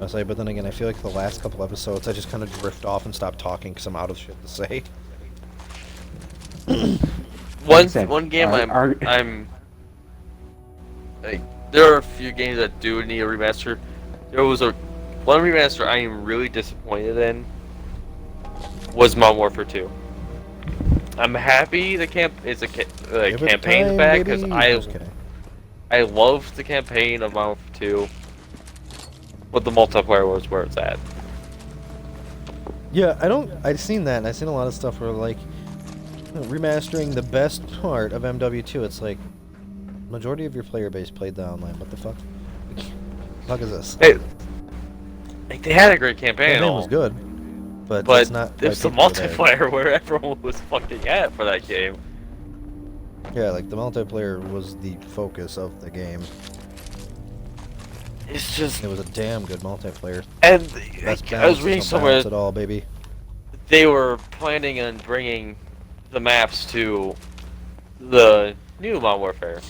I say, but then again, I feel like the last couple episodes I just kind of drift off and stop talking because I'm out of shit to say. Said, One game our- I'm like, there are a few games that do need a remaster. There was one remaster I am really disappointed in was Modern Warfare 2. I'm happy the Give it campaign's time, back because baby. I Just kidding. I loved the campaign of Modern Warfare 2, but the multiplayer was where it's at. Yeah, I've seen that, and I've seen a lot of stuff where, like, remastering the best part of MW2, it's like, majority of your player base played the online. What the fuck? The fuck is this? Hey, like they had a great campaign, and Campaign all, was good, but but it's not. it's why the people are there. multiplayer where everyone was fucking at for that game. Yeah, like the multiplayer was the focus of the game. It's just It was a damn good multiplayer. and Best I was balance, reading no somewhere balance at all, baby. they were planning on bringing the maps to the new Modern Warfare.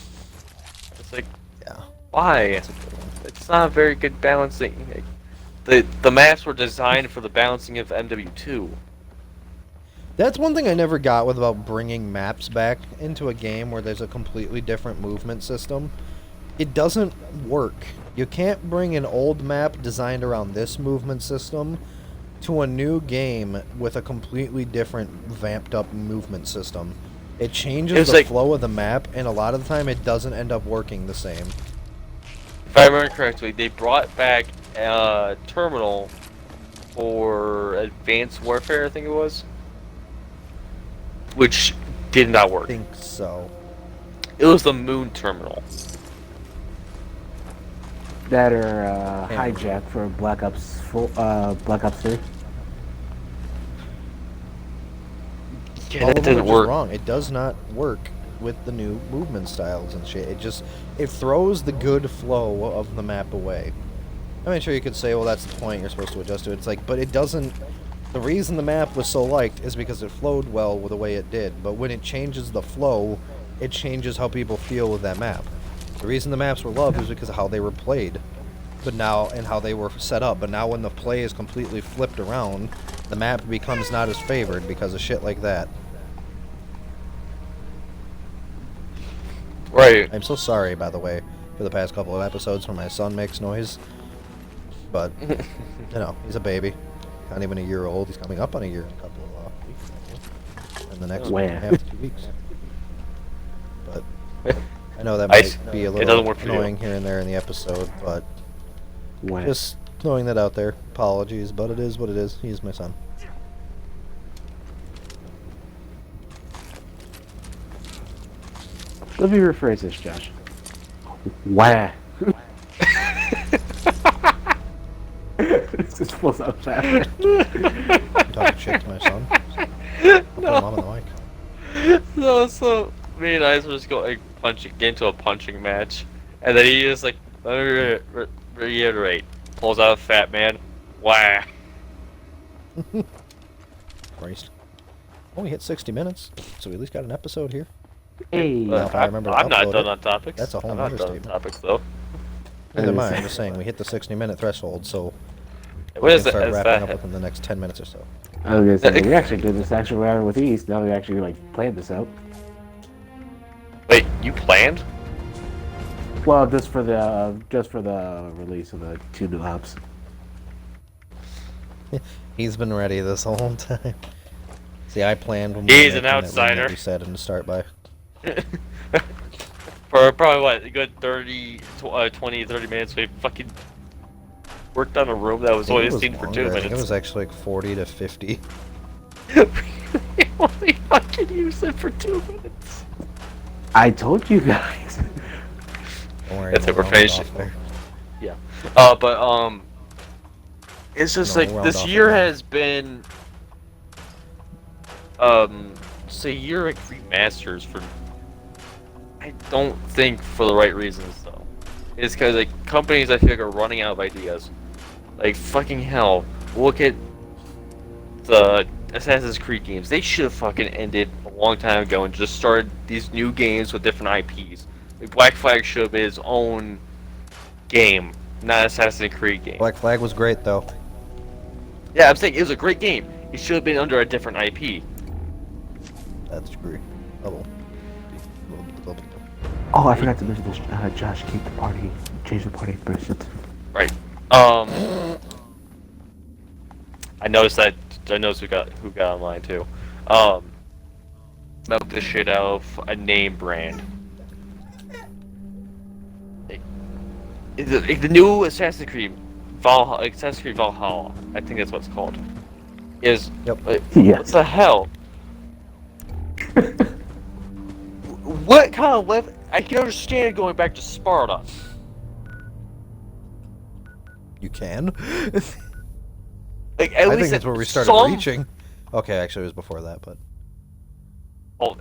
It's like, Yeah, why? that's a good one. It's not a very good balancing. The maps were designed for the balancing of MW2. That's one thing I never got with about bringing maps back into a game where there's a completely different movement system. It doesn't work. You can't bring an old map designed around this movement system to a new game with a completely different vamped up movement system. It changes It's the like- flow of the map, and a lot of the time it doesn't end up working the same. If I remember correctly, they brought back Terminal for Advanced Warfare, I think it was, which did not I work. think so. It was the Moon Terminal. That or Yeah. hijack for Black Ops 3. Yeah, All that of them are didn't just work. wrong. It does not work with the new movement styles and shit. It throws the good flow of the map away. I mean, sure, you could say, well, that's the point, you're supposed to adjust to it. It's like, but it doesn't. The reason the map was so liked is because it flowed well with the way it did. But when it changes the flow, it changes how people feel with that map. The reason the maps were loved is because of how they were played, but now and how they were set up. But now when the play is completely flipped around, the map becomes not as favored because of shit like that. Right. I'm so sorry, by the way, for the past couple of episodes where my son makes noise. But, you know, he's a baby. Not even a year old. He's coming up on a year in a couple of weeks. In the next Where? 1.5 to 2 weeks. But I know that I- might be a it doesn't little work for you. annoying here and there in the episode, but When? just throwing that out there. Apologies, but it is what it is. He is my son. Let me rephrase this, Josh. Wah. This is supposed to fast. I'm talking shit to my son. I'll put him on the mic. So me and I were just going get into a punching match, and then he just like, let me reiterate, pulls out a fat man, wah. Christ. Oh, we hit 60 minutes, so we at least got an episode here. Hey. Well, if I remember to I'm not upload done it, on topics. that's a whole I'm not nother done on statement. topics though. Neither am I. I'm just saying we hit the 60-minute threshold, so What we is can that? start Is wrapping up that? within the next 10 minutes or so. I was gonna say, we actually did this actually round with East. Now we actually like planned this out. Wait, you planned? Well, just for the release of the 2 new hops. He's been ready this whole time. See, I planned when He's were an making that win outsider. that we set him to start by. For probably what, a good 20, 30 minutes, we fucking worked on a room that was I think only it was seen for 2 longer. I think minutes. it was actually like 40 to 50. We only fucking used it for 2 minutes. I told you guys. Don't worry, That's it, we'll we're round finished. off there. But it's just No, like we'll round this off year at nine. has been it's a year of remasters for. I don't think for the right reasons though. It's because like companies I feel like are running out of ideas. Like fucking hell, look at the Assassin's Creed games. They should have fucking ended a long time ago and just started these new games with different IPs. Like Black Flag should have been its own game, not Assassin's Creed game. Black Flag was great though. Yeah, I'm saying it was a great game. It should have been under a different IP. That's true. Double. Oh, I forgot to mention this. Josh, keep the party, change the party persons. Right. I noticed that. I noticed who got online too. Milk the shit out of a name brand. The new Assassin's Creed Valhalla, I think that's what it's called. Is Yep. Yes. What the hell? What kind of left? I can understand going back to Sparta. You can. Like at I least think that's where we started some... reaching. Okay, actually it was before that, but Oh,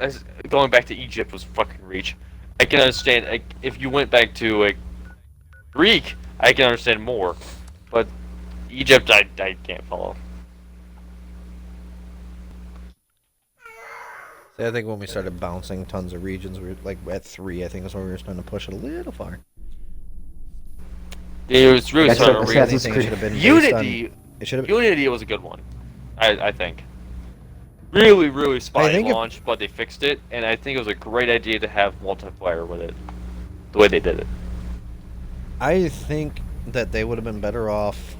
going back to Egypt was fucking reach. I can understand like, if you went back to like Greek, I can understand more, but Egypt, I can't follow. see, I think when we started bouncing tons of regions, we were like at 3. I think is when we were starting to push it a little far. It was really That's starting what to Assassin's Anything Creed- should have been based Unity. on- It should have. Unity was a good one, I think. Really spotty think if- launch, but they fixed it, and I think it was a great idea to have multiplayer with it, the way they did it. I think that they would have been better off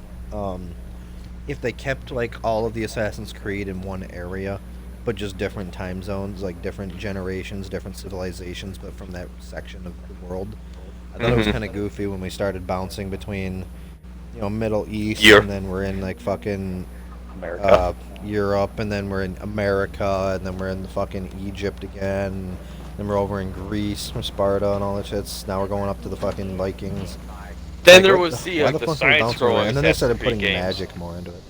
if they kept like all of the Assassin's Creed in one area, but just different time zones, like different generations, different civilizations, but from that section of the world. I thought it was Mhm. kind of goofy when we started bouncing between, Middle East, Europe. and then we're in like fucking America. Europe, and then we're in America, and then we're in the fucking Egypt again. Then we're over in Greece from Sparta and all that shit. Now we're going up to the fucking Vikings. Then Like, there what was the- the why like, the the fuck are we science bouncing around? scrolling And then they started Assassin's putting Creed games. magic more into it.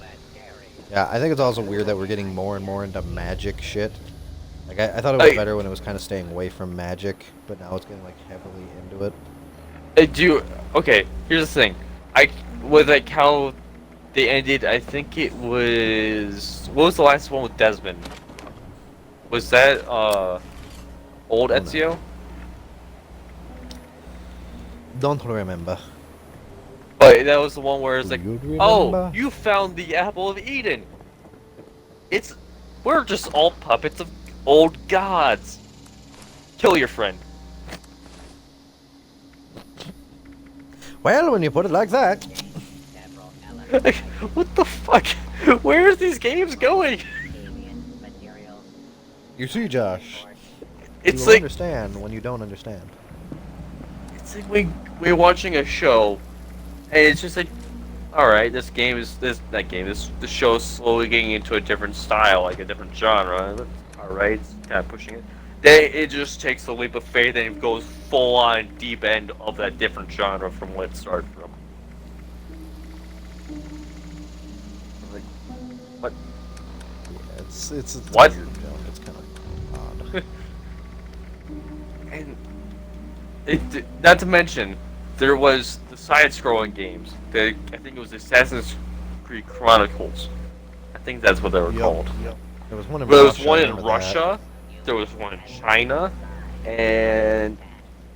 Yeah, I think it's also weird that we're getting more and more into magic shit. Like I thought it was Like- better when it was kind of staying away from magic, but now it's getting like heavily into it. Okay, here's the thing. With like how they ended, I think it was what was the last one with Desmond? Was that old no. Ezio? Don't remember. But that was the one where it's like, Do you oh, remember? you found the apple of Eden. We're just all puppets of old gods. Kill your friend. Well, when you put it like that. Several elements Like, what the fuck? Where are these games going? alien materials. You see, Josh. It's you will like understand when you don't understand. it's like we're watching a show, and it's just like, all right, this show is slowly getting into a different style, like a different genre. All right, it's kind of pushing it. Then it just takes a leap of faith and it goes full on deep end of that different genre from what it started from. Like, what? Yeah, it's What? weird, It's kind of odd. And not to mention, there was the side-scrolling games. I think it was Assassin's Creed Chronicles. I think that's what they were called. Yep. There was one in But there was Russia. one I in remember that. Russia, there was one in China, and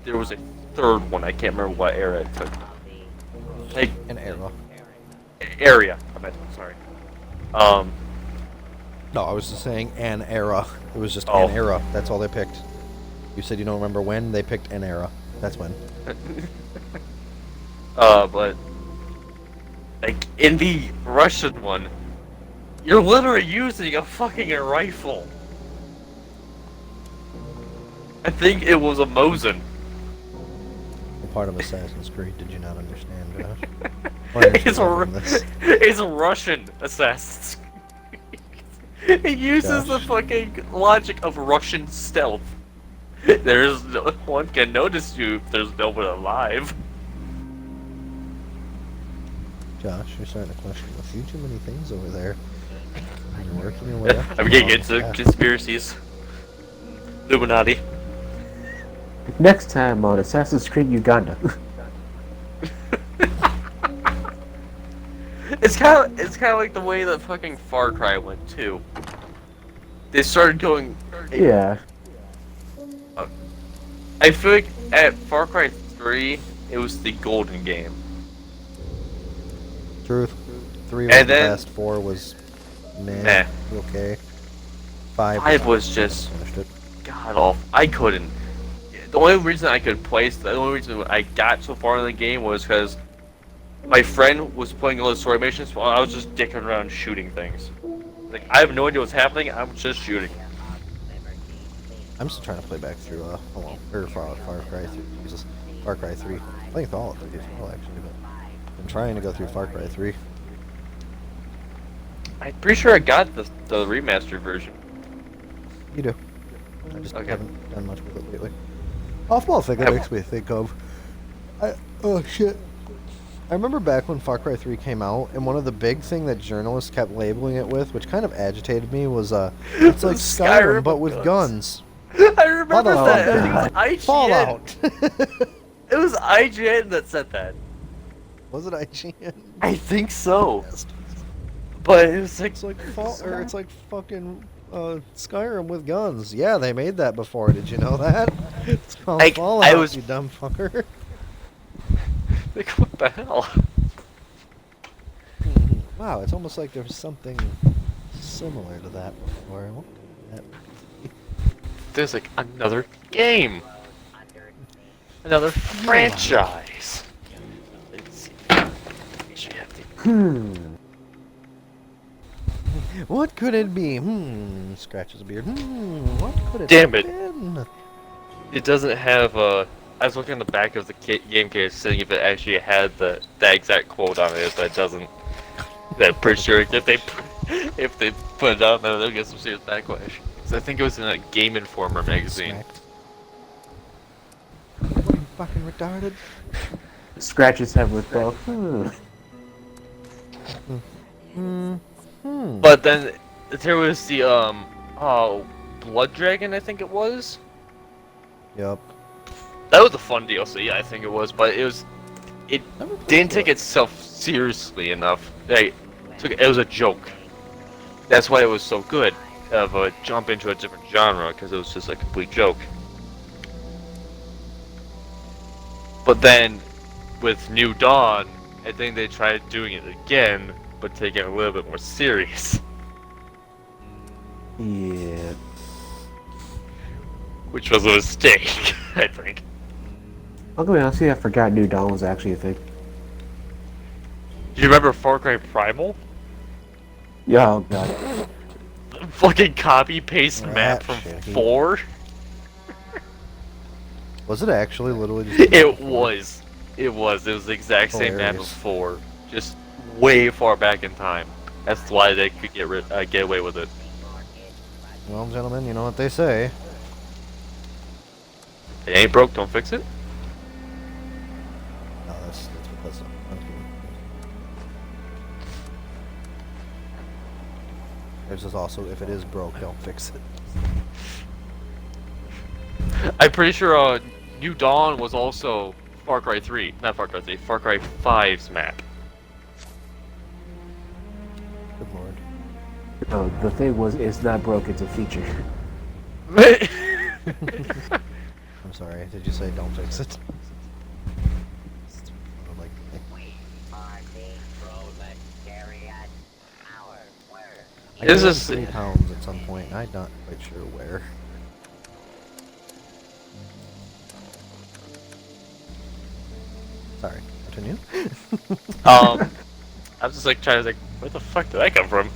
there was a third one. I can't remember what era it took. Like An era. area. I meant. Sorry. No, I was just saying an era. It was just Oh. an era. That's all they picked. You said you don't remember when. They picked an era. That's when. But like in the Russian one, you're literally using a fucking rifle. I think it was a Mosin. What part of Assassin's Creed did you not understand, Josh? Why aren't you It's covering this? it's Russian Assassin's Creed. It uses the Gosh. fucking logic of Russian stealth. There's no one can notice you if there's no one alive. Josh, you're starting to question a few too many things over there. You're working your way up. I'm getting into conspiracies. Illuminati. Next time on Assassin's Creed Uganda. It's kind of like the way that fucking Far Cry went too. They started going. Yeah. I feel like at Far Cry 3, it was the golden game. Truth. 3 was And the then- best. 4 was meh. Meh. Okay. 5 5 was just finished it. god awful. I couldn't. The only reason I could the only reason I got so far in the game was because my friend was playing all the story missions while I was just dicking around shooting things. Like, I have no idea what's happening, I'm just shooting. I'm still trying to play back through Far Cry 3. Jesus. Far Cry 3. Playing through all of 3 as well, actually, but I'm trying to go through Far Cry 3. I'm pretty sure I got the remastered version. You do. I just Okay. haven't done much with it lately. Off-ball thing that makes me think of. Oh shit. I remember back when Far Cry 3 came out, and one of the big thing that journalists kept labeling it with, which kind of agitated me, was it's like Skyrim but with guns. I remember Fallout. that. I think it was IGN. Fallout. It was IGN that said that. Was it IGN? I think so. But it was like It's like it's like fucking Skyrim with guns. Yeah, they made that before. Did you know that? It's called Like, Fallout. I was- You dumb fucker. like, what the hell? Wow, it's almost like there was something similar to that before. What could that be? There's like another game. Another franchise. Let's see. What could it be? Scratches a beard. What could it Damn have it. been? It doesn't have I was looking at the back of the game case, seeing if it actually had that exact quote on it, but it doesn't. I'm pretty sure if they put it on there, they'll get some serious backlash. So I think it was in a Game Informer magazine. Smacked. What are you fucking retarded? Scratch his head with both. But then there was the Blood Dragon, I think it was. Yep. That was a fun DLC, I think it was, but it Never played didn't take it. itself seriously enough. Like, it was a joke. That's why it was so good of a jump into a different genre, because it was just a complete joke. But then with New Dawn, I think they tried doing it again, but taking it a little bit more serious. Yeah. Which was a mistake, I think. I'll be honest with you, I forgot New Dawn was actually a thing. Do you remember Far Cry Primal? Yeah, oh god. Fucking copy paste Rat map from shit. 4? Was it actually literally just... It was. It was the exact same map as Hilarious. 4. Just way far back in time. That's why they could get away with it. Well, gentlemen, you know what they say. It ain't broke, don't fix it. No, that's what I'm kidding. There's just also, if it is broke, don't fix it. I'm pretty sure New Dawn was also Far Cry 3. Not Far Cry 3, Far Cry 5's map. Good lord. No, the thing was, it's not broke, it's a feature. I'm sorry, did you say don't fix it? I'm like, We are the proletariat. Our word. I This gained is- 3 pounds at some point, and I'm not quite sure where. Sorry, continue. I was just like trying to think, where the fuck did that come from?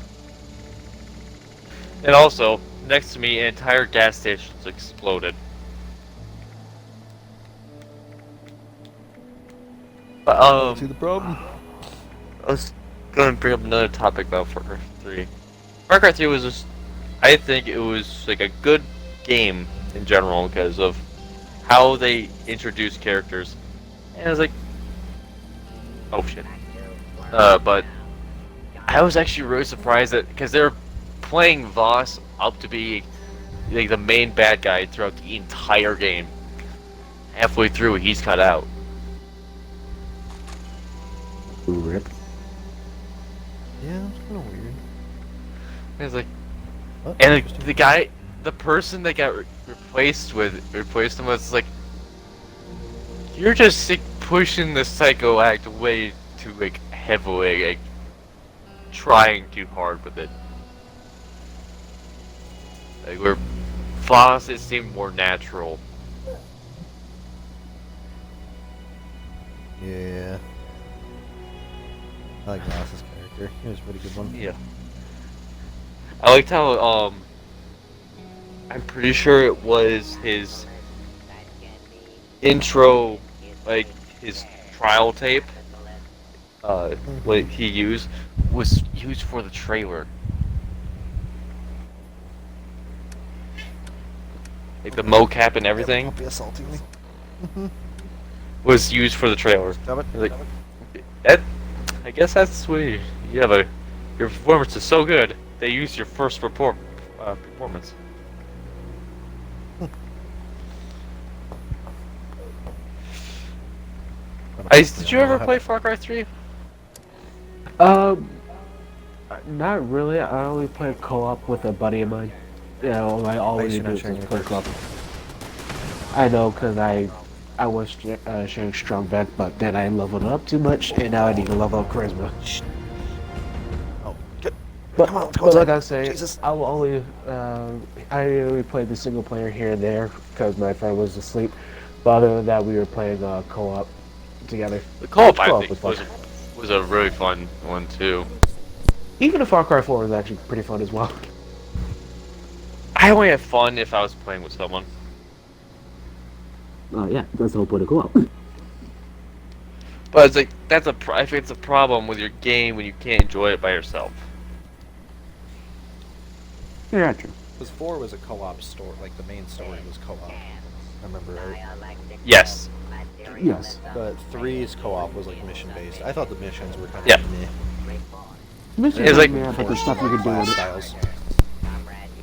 And also, next to me, an entire gas station's exploded. But, See the problem? I was going to bring up another topic about Far Cry 3. Far Cry 3 was just, I think it was like a good game in general because of how they introduce characters. And I was like, oh shit. But I was actually really surprised that because they're playing Voss up to be like the main bad guy throughout the entire game. Halfway through, he's cut out. Rip. Yeah, it's kind of weird. And it's like, What? and the person that got replaced him was like, you're just like, pushing the psycho act way too like heavily, like trying too hard with it. Like where Voss, it seemed more natural. Yeah. I like Voss's character. He was a pretty good one. Yeah. I liked how I'm pretty sure it was his intro, like his trial tape. What he used was used for the trailer. Like the mocap and everything Don't be assaulting me. was used for the trailer. Stop it. Like, that, I guess that's sweet. You have your performance is so good. They used your first performance. Did you ever play Far Cry 3? Not really. I only played co-op with a buddy of mine. You know, I always you're not do sharing is your play co-op. I know, because I was sharing strong vent, but then I leveled up too much, and now I need to level up charisma. Oh, good. But, Come on, let's go but like inside. I say, Jesus. I will only I only played the single player here and there because my friend was asleep. But other than that, we were playing co-op together. The co-op, I Co-op think, was was a really fun one too. Even the Far Cry 4 was actually pretty fun as well. I only had fun if I was playing with someone. Yeah, that's the whole point of co-op. But it's like I think it's a problem with your game when you can't enjoy it by yourself. Yeah, true. Because 4 was a co-op story, like the main story was co-op. I remember right. Yes. Yes. But 3's co-op was like mission-based. I thought the missions were kind of Yeah. meh. It's like- but the stuff you could do Class with it. styles.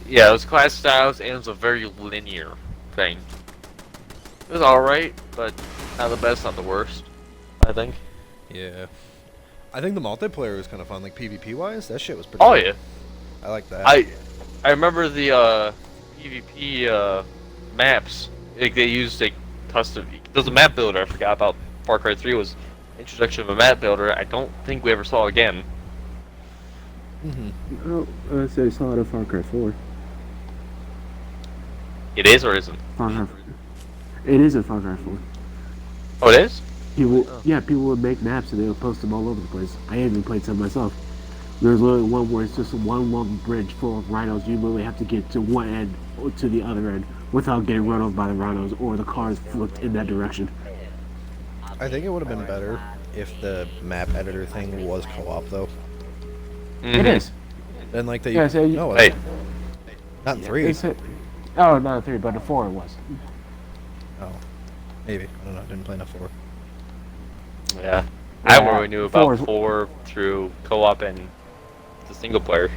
Yeah, it was class styles and it was a very linear thing. It was alright, but not the best, not the worst, I think. Yeah. I think the multiplayer was kind of fun, like PvP-wise. That shit was pretty Oh good. yeah. I like that. I remember the PvP maps. Like they used like custom. There's a map builder. I forgot about. Far Cry 3 was introduction of a map builder. I don't think we ever saw again. Oh, I say I saw it in Far Cry 4. It is or isn't? Far Cry. It is in Far Cry 4. Oh, it is. People would make maps and they would post them all over the place. I even played some myself. There's literally one where it's just one long bridge full of rhinos. You literally have to get to one end or to the other end without getting run over by the rhinos or the cars flipped in that direction. I think it would have been better if the map editor thing was co-op, though. It is. Then, like, they... Yeah, so you- no, Hey. not in 3. Oh, not in 3, but in 4 it was. Oh. Maybe. I don't know. I didn't play enough 4. Yeah. I Yeah, only knew about 4 is 4 through co-op and the single player.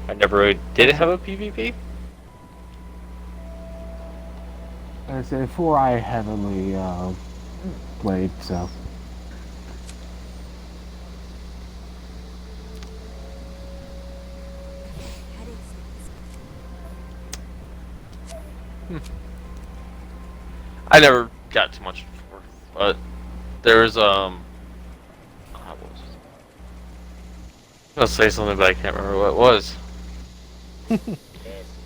I never really did it have a PvP. I say 4 I heavily played, so. I never got too much for, but there's what was it? I was gonna say something, but I can't remember what it was.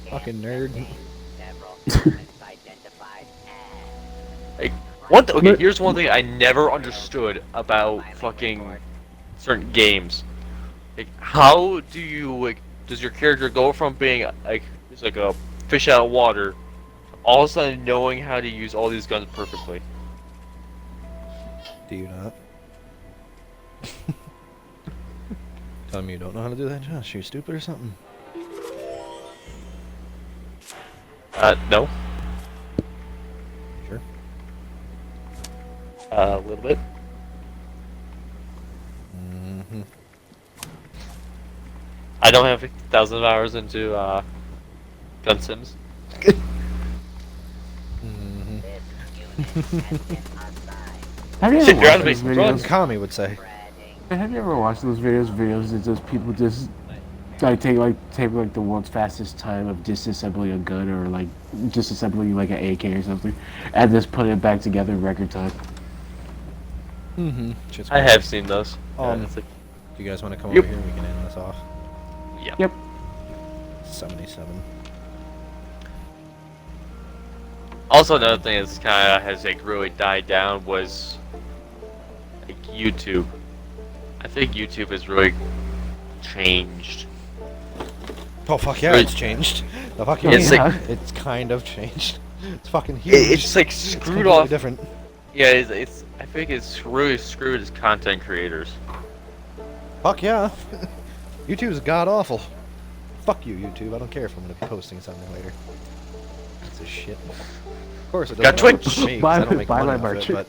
Fucking nerd. Like okay, here's one thing I never understood about fucking certain games. Like, how do you does your character go from being like just like a fish out of water, all of a sudden knowing how to use all these guns perfectly? Do you not? Tell me you don't know how to do that, Josh. Are you stupid or something? No. A little bit. Mm-hmm. I don't have 50,000 hours into Gun Sims. Mm-hmm. This unit has been assigned. Have you Shit, ever you're watched out of those me. videos? Kami would say. Spreading. Have you ever watched those videos that just people just take like the world's fastest time of disassembling a gun or like disassembling like an AK or something, and just putting it back together in record time? Mm-hmm. I have seen those. It's like, Do you guys want to come Yep. over here? We can end this off. yeah. Yep. 77. Also, another thing that's kind of has like really died down was like YouTube. I think YouTube has really changed. Oh fuck yeah, Right. it's changed. The fuck you It's mean? like- It's kind of changed. It's fucking huge. It's like It's screwed completely off. different. Yeah, it's. I think it's really screwed as content creators. Fuck yeah. YouTube's god awful. Fuck you, YouTube. I don't care if I'm gonna be posting something later. That's a shit. Of course, it Got doesn't matter Twitch. for me, 'cause Buy- I don't make buy money my off merch. it, but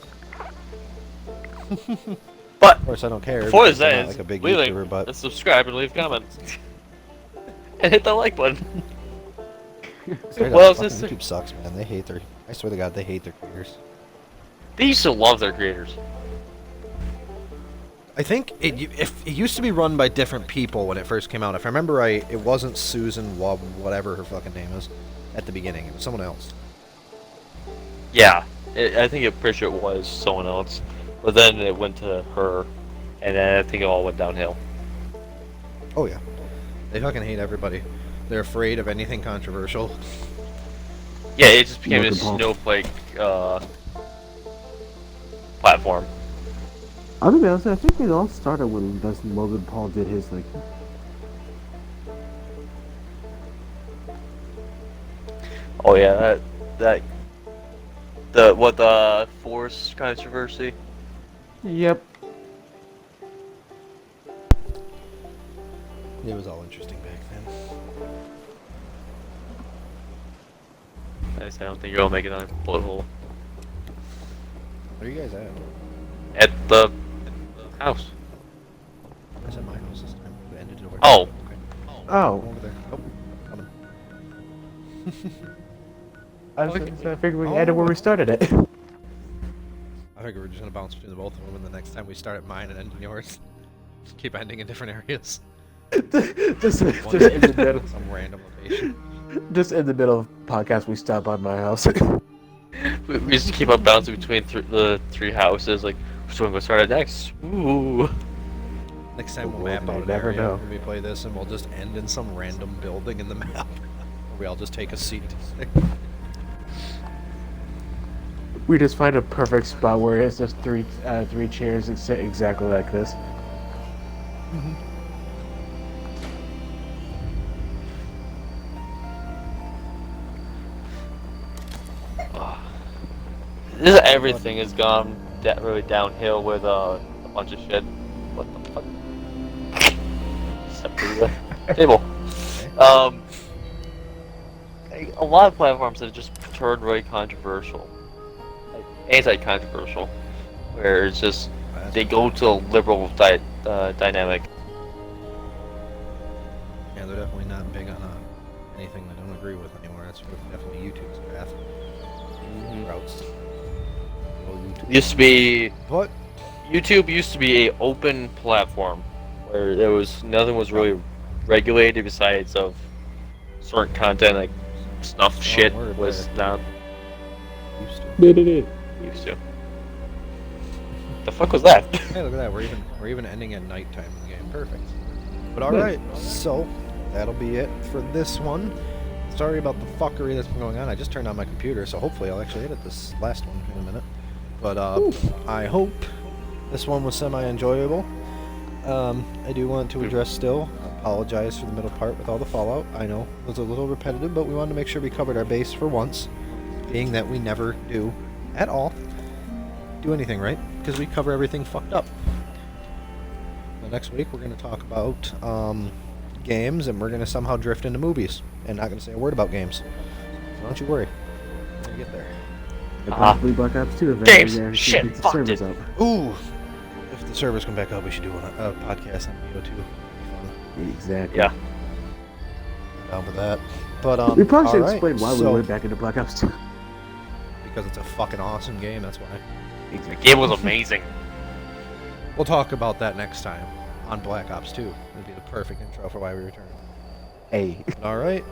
But of course I don't care. before because this I'm not ends, like a big leave YouTuber, but and subscribe and leave comments. And hit the like button. straight Well, up, it's fucking just- YouTube sucks, man. They hate their. I swear to God, they hate their creators. They used to love their creators. I think it used to be run by different people when it first came out. If I remember right, it wasn't Susan Wub, whatever her fucking name is, at the beginning. It was someone else. Yeah, I think it pretty sure it was someone else, but then it went to her, and then I think it all went downhill. Oh yeah, they fucking hate everybody. They're afraid of anything controversial. Yeah, it just became a Logan Paul. snowflake platform. I'm gonna be honest, I think it all started when Logan Paul did his like. Oh yeah, the Force controversy. Yep. It was all interesting back then. I don't think you'll make it on bullet hole Where are you guys at? at the house. I said my house this time. We ended it over. Oh. Okay. Come Oh, over there. Oh, coming. I figured we ended where we started it. I think we're just gonna bounce between the both of them, and the next time we start at mine and end in yours. Just keep ending in different areas. just One in the middle. some random location. Just in the middle of podcast, we stop by my house. We used to keep on bouncing between the three houses, like, which one will start at next? Ooh. Next time we'll Well, map they out an never area know. when we play this, and we'll just end in some random building in the map. Where we all just take a seat. We just find a perfect spot where it's just three chairs that sit exactly like this. This everything has gone really downhill with a bunch of shit. What the fuck? Step through the table. Like, a lot of platforms have just turned really controversial, like anti-controversial, where it's just they go to a liberal dynamic. Yeah, they're definitely not big on anything they don't agree with anymore. That's definitely YouTube's path. Routes. Well, YouTube. Used to be What? YouTube used to be a open platform where there was nothing was really regulated besides of certain content like snuff shit word was there. not Used to. used to. The fuck was that? Hey, look at that. We're even ending at nighttime in the game. Perfect. But all right, so that'll be it for this one. Sorry about the fuckery that's been going on. I just turned on my computer, so hopefully I'll actually edit this last one in a minute. But I hope this one was semi-enjoyable. I do want to address still. Apologize for the middle part with all the fallout. I know it was a little repetitive, but we wanted to make sure we covered our base for once, being that we never do at all do anything right, because we cover everything fucked up. Next week we're going to talk about games, and we're going to somehow drift into movies, and not going to say a word about games. So don't you worry. We're going to get there. And possibly Black Ops 2 if Games! actually Shit, gets the fucked servers it. up. Ooh, if the servers come back up, we should do a podcast on BO2. Exactly. Yeah. I'm down with that. But We probably should alright, explain why we so- went back into Black Ops 2. because it's a fucking awesome game. That's why. The game was amazing. We'll talk about that next time on Black Ops 2. It'd be the perfect intro for why we returned. Hey. All right.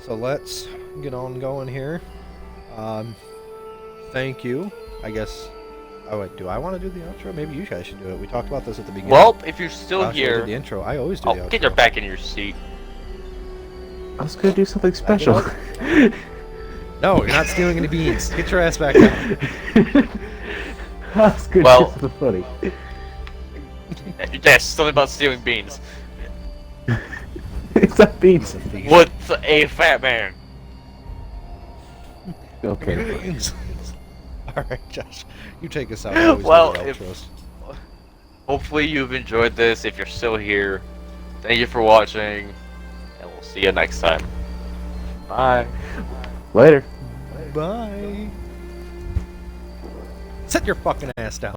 So let's get on going here. Thank you. I guess. Oh wait, do I want to do the outro? Maybe you guys should do it. We talked about this at the beginning. Well, if you're still Josh, you did here, the intro. I always do the outro. get your back in your seat. I was gonna do something special. No, you're not stealing any beans. Get your ass back down. I was gonna Well- do something funny. Yes, something about stealing beans. It's not beans. What's a fat man? Okay. Beans. All right, Josh, you take us out. I always do Well, the if- outros. Hopefully you've enjoyed this. If you're still here, thank you for watching, and we'll see you next time. Bye. Later. Bye. Sit your fucking ass down.